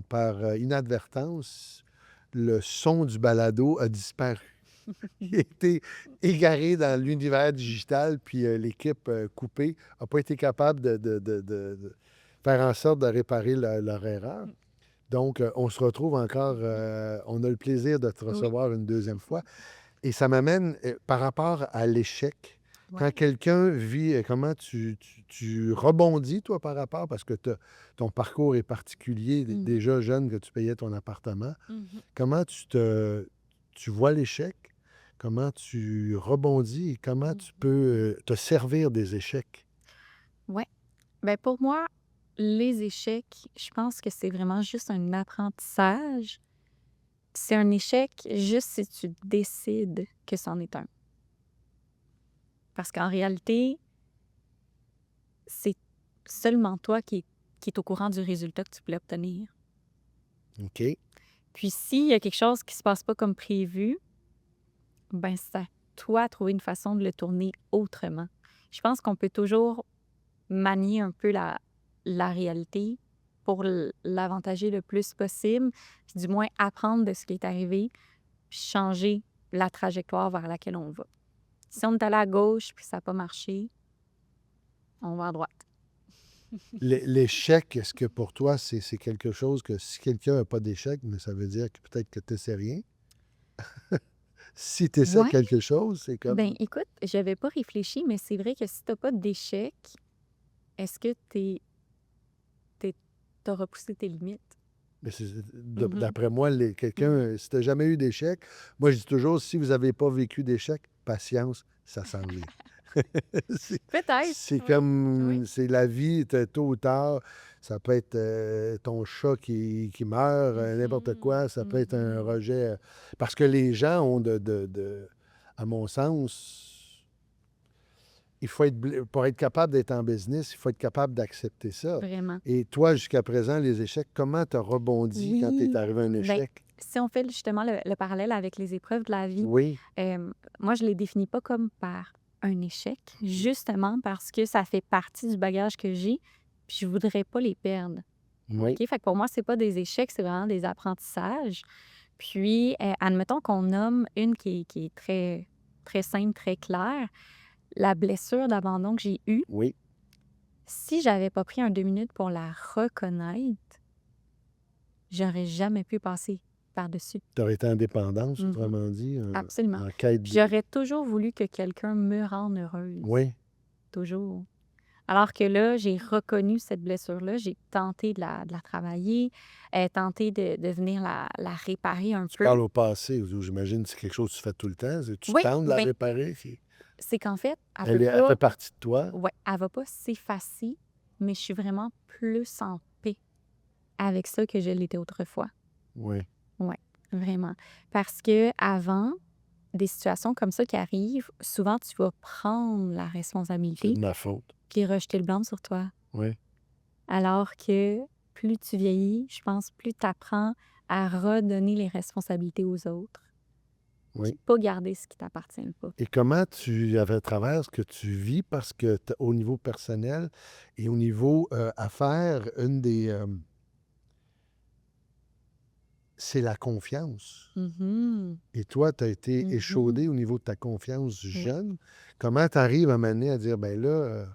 Par inadvertance, le son du balado a disparu. Il a été égaré dans l'univers digital, puis l'équipe coupée n'a pas été capable de faire en sorte de réparer leur erreur. Donc, on se retrouve encore, on a le plaisir de te Oui. recevoir une 2e fois. Et ça m'amène par rapport à l'échec. Quand Ouais. quelqu'un vit, comment tu rebondis, toi, par rapport, parce que ton parcours est particulier, Mm. déjà jeune que tu payais ton appartement. Mhm. Comment tu vois l'échec? Comment tu rebondis et comment tu peux te servir des échecs? Ouais. Ben pour moi, les échecs, je pense que c'est vraiment juste un apprentissage. C'est un échec juste si tu décides que c'en est un. Parce qu'en réalité, c'est seulement toi qui est au courant du résultat que tu voulais obtenir. OK. Puis s'il y a quelque chose qui se passe pas comme prévu, ben c'est à toi de trouver une façon de le tourner autrement. Je pense qu'on peut toujours manier un peu la réalité pour l'avantager le plus possible, puis du moins apprendre de ce qui est arrivé, puis changer la trajectoire vers laquelle on va. Si on est allé à gauche puis ça n'a pas marché, on va à droite. L'échec, est-ce que pour toi, c'est quelque chose que si quelqu'un n'a pas d'échec, mais ça veut dire que peut-être que tu sais rien? Si tu essaies Ouais. quelque chose, c'est comme. Ben écoute, j'avais pas réfléchi, mais c'est vrai que si t'as pas d'échec, est-ce que t'as repoussé tes limites? Mais Mhm. d'après moi, quelqu'un, si tu n'as jamais eu d'échec, moi je dis toujours, si vous n'avez pas vécu d'échec, patience, ça s'en vient. Peut-être. C'est Oui. comme, c'est la vie, tôt ou tard, ça peut être ton chat qui meurt, n'importe quoi, ça peut être un rejet. Parce que les gens ont à mon sens, pour être capable d'être en business, il faut être capable d'accepter ça. Vraiment. Et toi, jusqu'à présent, les échecs, comment tu as rebondi quand tu es Oui, arrivé à un ben, échec? si on fait justement le parallèle avec les épreuves de la vie, Oui, moi, je les définis pas comme par un échec, justement parce que ça fait partie du bagage que j'ai, puis je voudrais pas les perdre. oui, OK? Fait que pour moi, c'est pas des échecs, c'est vraiment des apprentissages. Puis, admettons qu'on nomme une qui est très, très simple, très claire, la blessure d'abandon que j'ai eue. oui. Si j'avais pas pris un 2 minutes pour la reconnaître, j'aurais jamais pu passer par-dessus. Tu aurais été en dépendance, Mhm. autrement dit, Absolument. en quête Puis de... j'aurais toujours voulu que quelqu'un me rende heureuse. Oui, Toujours. Alors que là, j'ai reconnu cette blessure-là, j'ai tenté de la travailler, tenté de venir la réparer un tu peu. parles au passé, j'imagine que c'est quelque chose que tu fais tout le temps. Tu Oui, tentes de la ben, réparer. c'est qu'en fait, Elle fait partie de toi. ouais, elle va pas s'effacer, mais je suis vraiment plus en paix avec ça que je l'étais autrefois. Oui, Ouais, vraiment. Parce que avant, des situations comme ça qui arrivent, souvent tu vas prendre la c'est de responsabilité ma faute. puis rejeter le blâme sur toi. Oui. Alors que plus tu vieillis, je pense, plus tu apprends à redonner les responsabilités aux autres, puis Oui. pas garder ce qui t'appartient pas. Et comment tu avais à travers ce que tu vis, parce que au niveau personnel et au niveau affaires, c'est la confiance. Mhm. Et toi, tu as été Mhm. échaudé au niveau de ta confiance Oui. jeune. Comment tu arrives à m'amener à dire, ben là,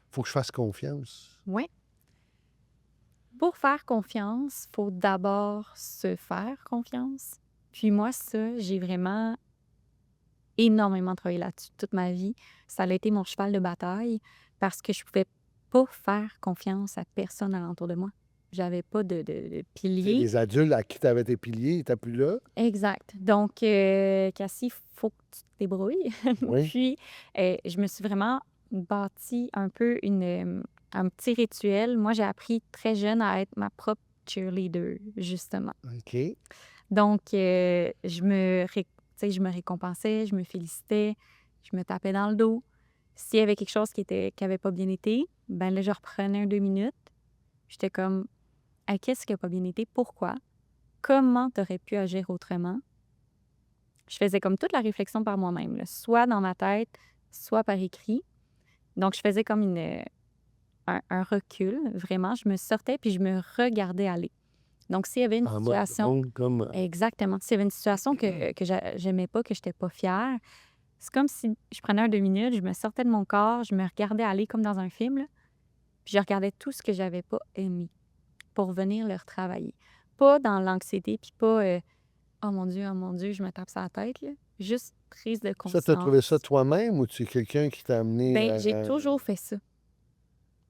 faut que je fasse confiance? Ouais. Pour faire confiance, faut d'abord se faire confiance. Puis moi, ça, j'ai vraiment énormément travaillé là-dessus toute ma vie. Ça a été mon cheval de bataille parce que je pouvais pas faire confiance à personne alentour de moi. J'avais pas de Tu sais, pilier. les adultes à qui tu avais tes piliers, ils n'étaient plus là. Exact. Donc, Cassie, faut que tu te débrouilles. Oui. Puis, je me suis vraiment bâti un peu un petit rituel. Moi, j'ai appris très jeune à être ma propre cheerleader, justement. OK. Donc, tu sais, je me récompensais, je me félicitais, je me tapais dans le dos. S'il y avait quelque chose qui avait pas bien été, ben là, je reprenais un 2 minutes. J'étais comme, Hey, qu'est-ce qui a pas bien été? Pourquoi? Comment tu aurais pu agir autrement? Je faisais comme toute la réflexion par moi-même, là, soit dans ma tête, soit par écrit. Donc, je faisais comme un recul, vraiment. Je me sortais puis je me regardais aller. Donc, s'il y avait une En mode situation... drone, comme... Exactement. S'il y avait une situation que j'aimais pas, que je n'étais pas fière, c'est comme si je prenais un 2 minutes, je me sortais de mon corps, je me regardais aller comme dans un film, là, puis je regardais tout ce que j'avais pas aimé pour venir le retravailler. Pas dans l'anxiété, puis pas oh mon Dieu, je me tape sur la tête, là. Juste prise de Ça, tu as trouvé ça conscience. toi-même ou tu es quelqu'un qui t'a amené Ben, j'ai toujours fait ça.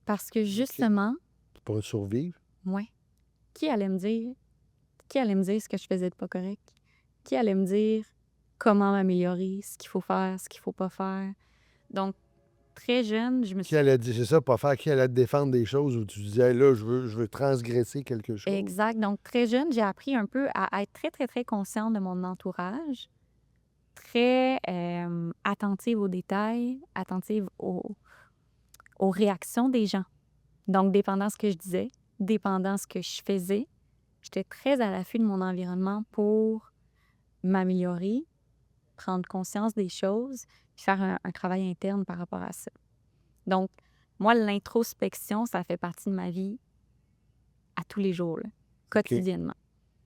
Parce que justement, pour survivre? moi, qui allait me dire, qui allait me dire ce que je faisais de pas correct? Qui allait me dire comment m'améliorer, ce qu'il faut faire, ce qu'il faut pas faire? Donc, très jeune, je me Qui suis... allait dire, c'est ça, pas faire, qui allait te défendre des choses où tu disais, là, je veux transgresser quelque chose. Exact. Donc, très jeune, j'ai appris un peu à être très, très, très consciente de mon entourage, très attentive aux détails, attentive aux réactions des gens. Donc, dépendant ce que je disais, dépendant ce que je faisais, j'étais très à l'affût de mon environnement pour m'améliorer, prendre conscience des choses, puis faire un travail interne par rapport à ça. Donc, moi, l'introspection, ça fait partie de ma vie à tous les jours, là, quotidiennement.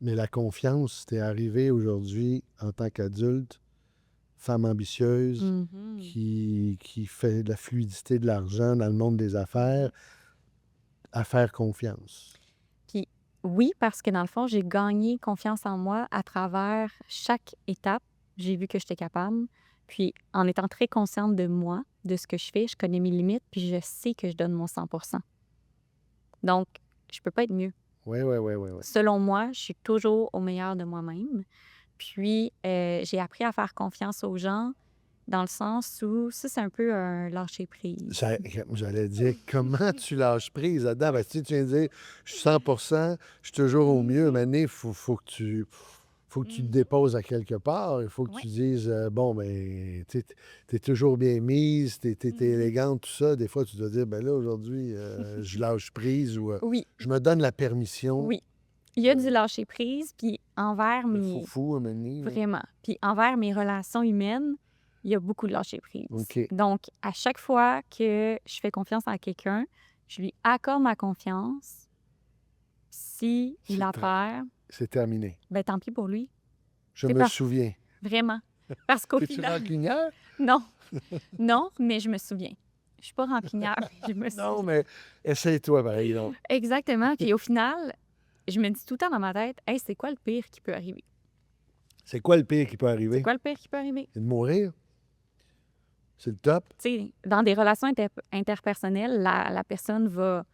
Mais la confiance, t'es arrivé aujourd'hui en tant qu'adulte, femme ambitieuse, Mhm. qui fait de la fluidité de l'argent dans le monde des affaires, à faire confiance. Puis oui, parce que dans le fond, j'ai gagné confiance en moi à travers chaque étape. J'ai vu que j'étais capable. Puis en étant très consciente de moi, de ce que je fais, je connais mes limites, puis je sais que je donne mon 100%. Donc, je peux pas être mieux. Oui. Selon moi, je suis toujours au meilleur de moi-même. Puis, j'ai appris à faire confiance aux gens dans le sens où ça, c'est un peu un lâcher-prise. J'allais dire, comment tu lâches prise là-dedans? Ben, tu viens de dire, je suis 100%, je suis toujours au mieux, mais il faut que faut que tu te Mhm. déposes à quelque part. Il faut que Oui. tu dises, bon, ben, tu es toujours bien mise, tu es Mhm. élégante, tout ça. Des fois, tu dois dire, ben là, aujourd'hui, je lâche prise ou Oui, je me donne la permission oui. Il y a du de, lâcher prise, puis envers de mes... foufou à un moment donné, là. Vraiment. Puis envers mes relations humaines, il y a beaucoup de lâcher prise. OK. Donc, à chaque fois que je fais confiance à quelqu'un, je lui accorde ma confiance. Si il C'est la ter- perd, c'est terminé. ben tant pis pour lui. Je C'est me pas souviens. vraiment. Parce qu'au Es-tu final, rancunière? non, non, mais je me souviens. Je suis pas rancunière, je me Non, souviens. mais essaye-toi, pareil, donc. Exactement. Puis au final, je me dis tout le temps dans ma tête, hey, c'est quoi le pire qui peut arriver? C'est quoi le pire qui peut C'est arriver? quoi le pire qui peut arriver? C'est de mourir? C'est le top? Tu sais, dans des relations interpersonnelles, la personne va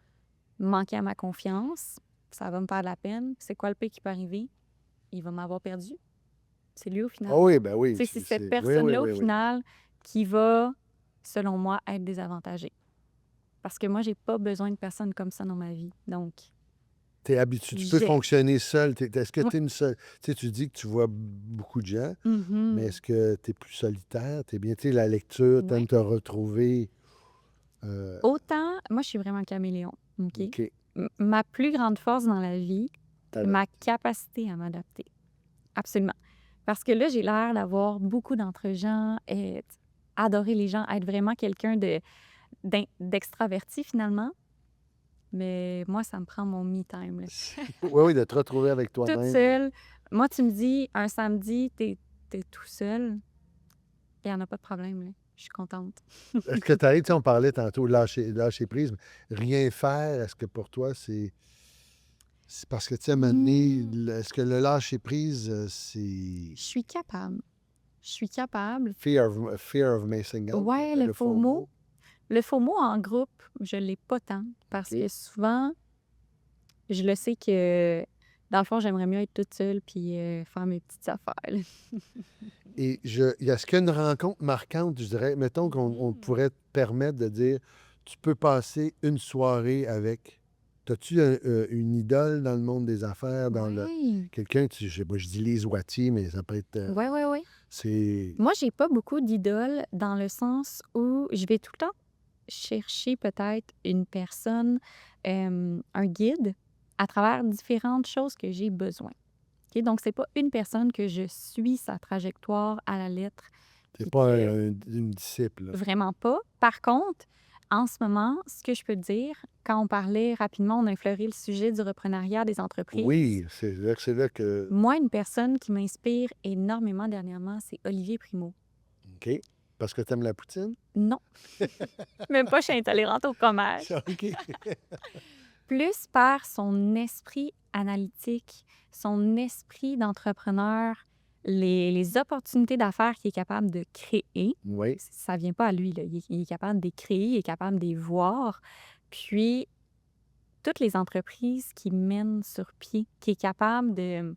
manquer à ma confiance, ça va me faire de la peine. C'est quoi le pire qui peut arriver? Il va m'avoir perdu. C'est lui au final. Ah oui, ben oui. Tu sais, c'est cette Oui, oui, personne-là oui, au oui. final qui va, selon moi, être désavantagée. Parce que moi, j'ai pas besoin de personne comme ça dans ma vie. Donc, Tu es habitué, tu peux j'ai... fonctionner seul. Est-ce que Ouais. tu es une seule? Tu sais, tu dis que tu vois beaucoup de gens, mais Mhm. est-ce que tu es plus solitaire? Tu es bien, tu sais, la lecture, tu Ouais. aimes te retrouver. euh, Autant, moi, je suis vraiment caméléon. OK? OK. Ma plus grande force dans la vie, T'as- ma capacité à m'adapter. Absolument. Parce que là, j'ai l'air d'avoir beaucoup d'entre-gens, adorer les gens, être vraiment quelqu'un d'extraverti finalement. Mais moi, ça me prend mon me-time. Là. Oui, oui, de te retrouver avec Toute toi-même. seule. Moi, tu me dis, un samedi, t'es tout seul, il n'y en a pas de problème. Là. Je suis contente. Est-ce que tu arrives, tu sais, on parlait tantôt, lâcher prise, mais rien faire, est-ce que pour toi, c'est parce que, tu sais, à un moment donné, est-ce que le lâcher prise, c'est Je suis capable. Je suis capable. fear of missing out, Ouais, le le faux mot. Le faux mot en groupe, je l'ai pas tant. Parce OK. que souvent, je le sais que, dans le fond, j'aimerais mieux être toute seule puis faire mes petites affaires. Là. Et est-ce qu'il y a une rencontre marquante, je dirais, mettons qu'on pourrait te permettre de dire, tu peux passer une soirée avec. As-tu une idole dans le monde des affaires, Oui. quelqu'un, je sais pas, je dis Lise Wattier, mais ça peut être, Oui. c'est, Moi, j'ai pas beaucoup d'idoles dans le sens où je vais tout le temps chercher peut-être une personne, un guide à travers différentes choses que j'ai besoin. OK? Donc, c'est pas une personne que je suis sa trajectoire à la lettre. c'est puis pas que- une disciple, là. Vraiment pas. Par contre, en ce moment, ce que je peux te dire, quand on parlait rapidement, on a effleuré le sujet du reprenariat des entreprises. Oui, c'est là que, Moi, une personne qui m'inspire énormément dernièrement, c'est Olivier Primo. OK, parce que tu aimes la poutine? Non, même pas je suis intolérante au fromage. OK. Plus par son esprit analytique, son esprit d'entrepreneur, les opportunités d'affaires qu'il est capable de créer. Oui, Ça vient pas à lui, là. Il est capable de les créer, il est capable de les voir. Puis, toutes les entreprises qui mènent sur pied, qui est capable de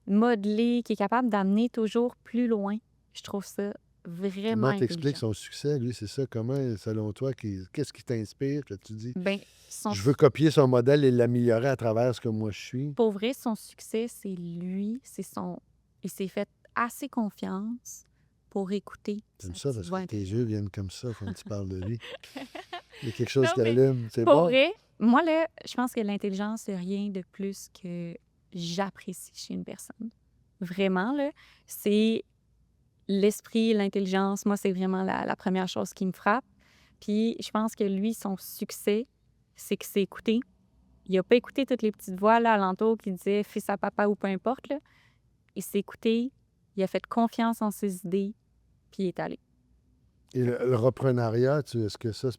modeler, qui est capable d'amener toujours plus loin, je trouve ça vraiment comment t'expliques intelligent. son succès, lui, c'est ça? Comment, selon toi, qu'est-ce qui t'inspire, que tu dis? Ben, son Je veux copier son modèle et l'améliorer à travers ce que moi je suis. Pour vrai, son succès, c'est lui, c'est son... Il s'est fait assez confiance pour écouter J'aime sa ça petite parce voix que tes intérieure. yeux viennent comme ça quand tu parles de lui. Il y a quelque chose Non, qui mais allume. C'est pour bon? vrai, moi, là, je pense que l'intelligence, c'est rien de plus que j'apprécie chez une personne. Vraiment, là, c'est l'esprit, l'intelligence. Moi, c'est vraiment la première chose qui me frappe. Puis, je pense que lui, son succès, c'est qu'il s'est écouté. Il n'a pas écouté toutes les petites voix là, alentour qui disaient « fils à papa » ou peu importe. Là. Il s'est écouté, il a fait confiance en ses idées, puis il est allé. Et le reprenariat, est-ce que ça,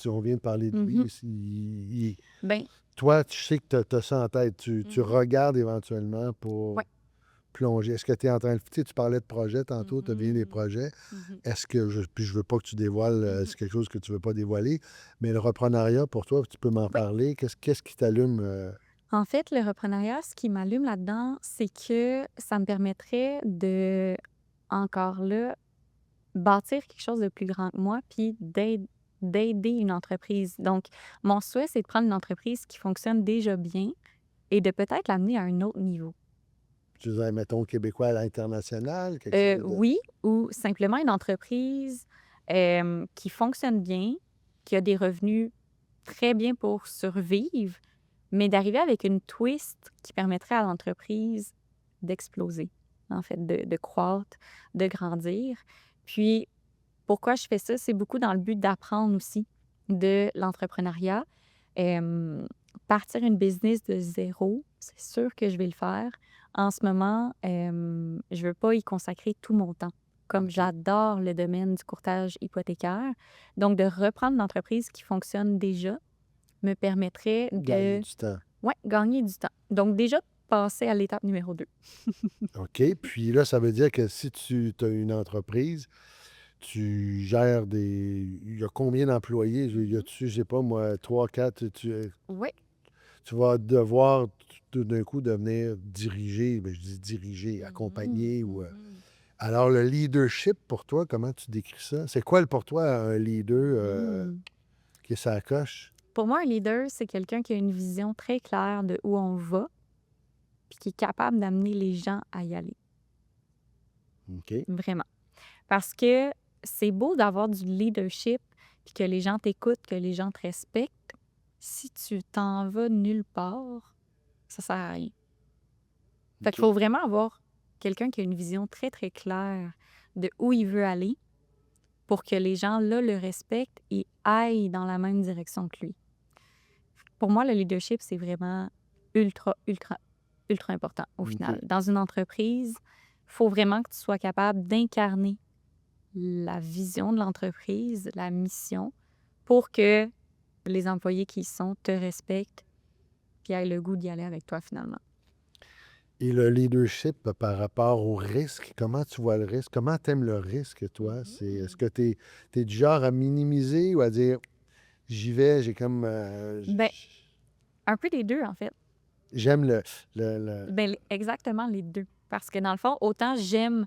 on vient de parler de lui. Mhm. Ben, Toi, tu sais que tu as ça en tête. Tu Mhm. regardes éventuellement pour Ouais. plonger. Est-ce que tu es en train de... Tu sais, tu parlais de projets tantôt, tu as bien des projets. mhm. Est-ce que... Puis je veux pas que tu dévoiles, c'est quelque chose que tu veux pas dévoiler, mais le reprenariat, pour toi, tu peux m'en Ouais. parler. Qu'est-ce qui t'allume? En fait, le reprenariat, ce qui m'allume là-dedans, c'est que ça me permettrait de, encore là, bâtir quelque chose de plus grand que moi, puis d'aider une entreprise. Donc, mon souhait, c'est de prendre une entreprise qui fonctionne déjà bien et de peut-être l'amener à un autre niveau. Tu disais, mettons, québécois à l'international, quelque chose de... Oui, ou simplement une entreprise qui fonctionne bien, qui a des revenus très bien pour survivre, mais d'arriver avec une twist qui permettrait à l'entreprise d'exploser, en fait, de croître, de grandir. Puis, pourquoi je fais ça? C'est beaucoup dans le but d'apprendre aussi de l'entrepreneuriat. Partir une business de zéro, c'est sûr que je vais le faire. En ce moment, je veux pas y consacrer tout mon temps. Comme OK. j'adore le domaine du courtage hypothécaire, donc de reprendre l'entreprise qui fonctionne déjà me permettrait Gagner de du temps. gagner du temps. Donc déjà, passer à l'étape numéro 2. OK. Puis là, ça veut dire que si tu as une entreprise, tu gères des... Il y a combien d'employés? Y a-tu, je sais pas, moi, 3, 4, Oui. tu vas devoir tout d'un coup devenir diriger, ben, je dis diriger, accompagner ou... Alors, le leadership, pour toi, comment tu décris ça? C'est quoi pour toi un leader qui est sa coche? Pour moi, un leader, c'est quelqu'un qui a une vision très claire de où on va, puis qui est capable d'amener les gens à y aller. OK. Vraiment. Parce que c'est beau d'avoir du leadership, puis que les gens t'écoutent, que les gens te respectent. Si tu t'en vas nulle part, ça sert à rien. Fait qu'il OK. faut vraiment avoir quelqu'un qui a une vision très, très claire de où il veut aller pour que les gens, là, le respectent et aillent dans la même direction que lui. Pour moi, le leadership, c'est vraiment ultra, ultra, ultra important au OK. final. Dans une entreprise, il faut vraiment que tu sois capable d'incarner la vision de l'entreprise, la mission, pour que les employés qui y sont te respectent puis aient le goût d'y aller avec toi finalement. Et le leadership par rapport au risque, comment tu vois le risque? Comment tu aimes le risque, toi? Est-ce que tu es du genre à minimiser ou à dire j'y vais, j'ai comme. Ben, un peu des deux, en fait. J'aime le- Ben, exactement les deux. Parce que dans le fond, autant j'aime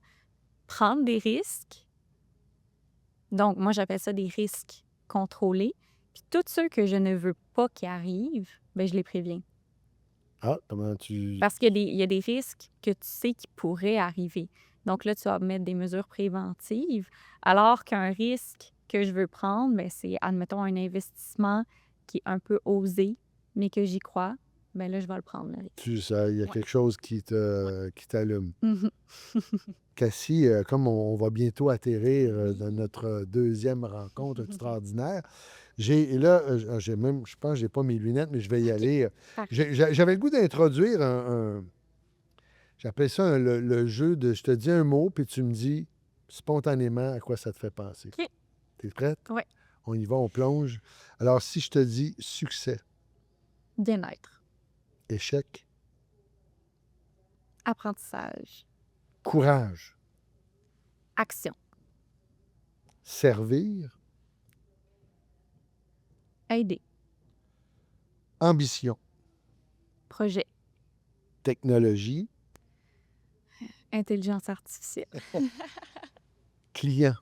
prendre des risques, donc moi j'appelle ça des risques contrôlés, puis tous ceux que je ne veux pas qui arrivent, ben je les préviens. Ah, comment tu. Parce qu'il y a des risques que tu sais qui pourraient arriver. Donc là, tu vas mettre des mesures préventives, alors qu'un risque que je veux prendre, ben, c'est, admettons, un investissement qui est un peu osé, mais que j'y crois, ben là, je vais le prendre, le risque. Il y a Ouais. quelque chose qui t'allume. Mhm. Cassie, comme on va bientôt atterrir dans notre deuxième rencontre extraordinaire, et là, je pense que j'ai pas mes lunettes, mais je vais y OK. aller. Parfait. J'avais le goût d'introduire j'appelle ça le jeu de je te dis un mot, puis tu me dis spontanément à quoi ça te fait penser. OK. T'es prête? Ouais. On y va, on plonge. Alors, si je te dis succès, Bien-être. échec, Apprentissage. courage, Action. servir, Aider. ambition, Projet. technologie, Intelligence artificielle. client,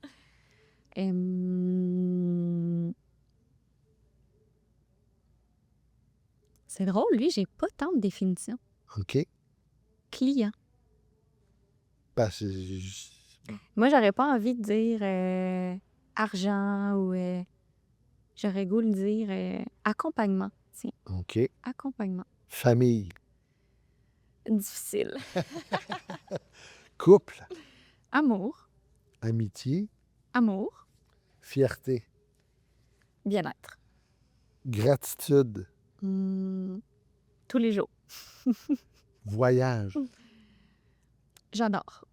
C'est drôle, lui, j'ai pas tant de définition. OK? Client. Ben, Moi, j'aurais pas envie de dire argent ou j'aurais goût de dire accompagnement. Tiens, OK. accompagnement. Famille, Difficile. couple, Amour. amitié, Amour. fierté, Bien-être. gratitude, Tous les jours. voyage, J'adore.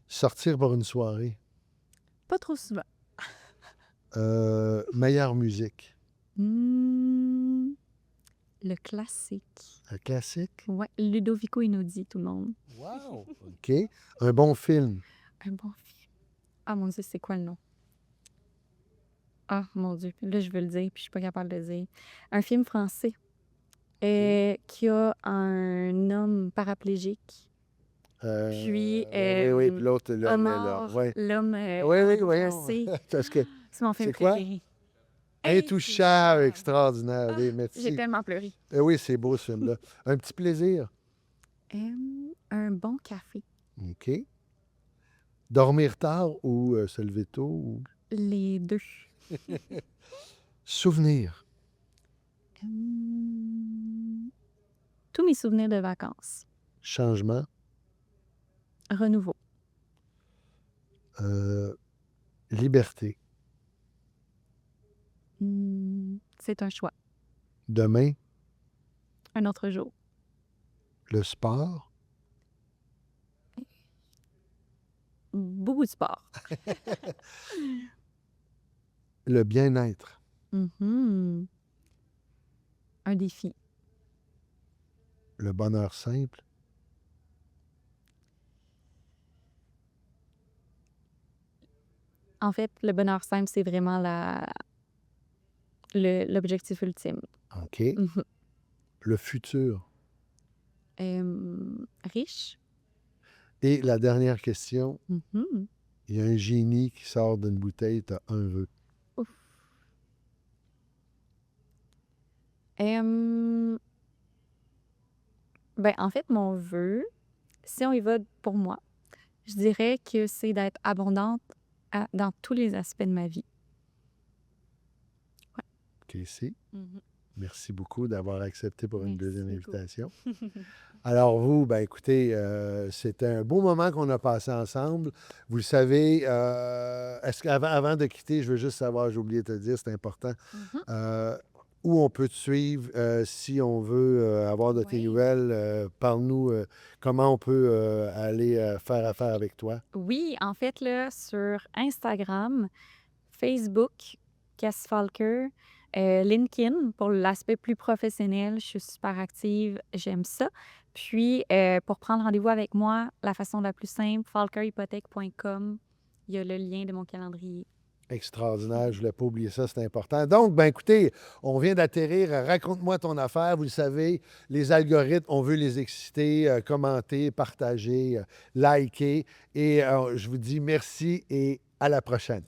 sortir pour une soirée, Pas trop souvent. meilleure musique, Le classique. un classique. Ouais, Ludovico Einaudi, tout le monde. Wow! OK. Un bon film, Un bon film. Ah mon Dieu, c'est quoi le nom? Ah mon Dieu, là je veux le dire, puis je suis pas capable de le dire. Un film français qui a un homme paraplégique, puis oui, puis l'autre, l'homme est là. Omar, Ouais. l'homme Oui, voyons. embrassé. Parce que C'est mon film c'est quoi? préféré. Intouchable, extraordinaire. J'ai Merci. tellement pleuré. Oui, c'est beau ce film-là. Un petit plaisir. Un bon café. OK. Dormir tard ou se lever tôt? Les deux. Souvenir. Tous mes souvenirs de vacances. Changement. Renouveau. Liberté. C'est un choix. Demain. Un autre jour. Le sport. Beaucoup de sport. Le bien-être. Un défi. Le bonheur simple. En fait, le bonheur simple, c'est vraiment l'objectif ultime. OK. Le futur. Riche. Et la dernière question. Mhm. Il y a un génie qui sort d'une bouteille, tu as un vœu. Ouf. En fait, mon vœu, si on y va pour moi, je dirais que c'est d'être abondante dans tous les aspects de ma vie. Casey, merci beaucoup d'avoir accepté pour une deuxième Merci beaucoup. invitation. Alors vous, écoutez, c'était un beau moment qu'on a passé ensemble. Vous le savez, est-ce qu'avant de quitter, je veux juste savoir, j'ai oublié de te le dire, c'est important, où on peut te suivre si on veut avoir de tes Oui. nouvelles. Parle-nous comment on peut aller faire affaire avec toi. Oui, en fait, là, sur Instagram, Facebook, Cass Falker, LinkedIn, pour l'aspect plus professionnel, je suis super active, j'aime ça. Puis, pour prendre rendez-vous avec moi, la façon la plus simple, falkerhypothèque.com, il y a le lien de mon calendrier. Extraordinaire, je ne voulais pas oublier ça, c'est important. Donc, écoutez, on vient d'atterrir. Raconte-moi ton affaire. Vous le savez, les algorithmes, on veut les exciter, commenter, partager, liker. Et je vous dis merci et à la prochaine.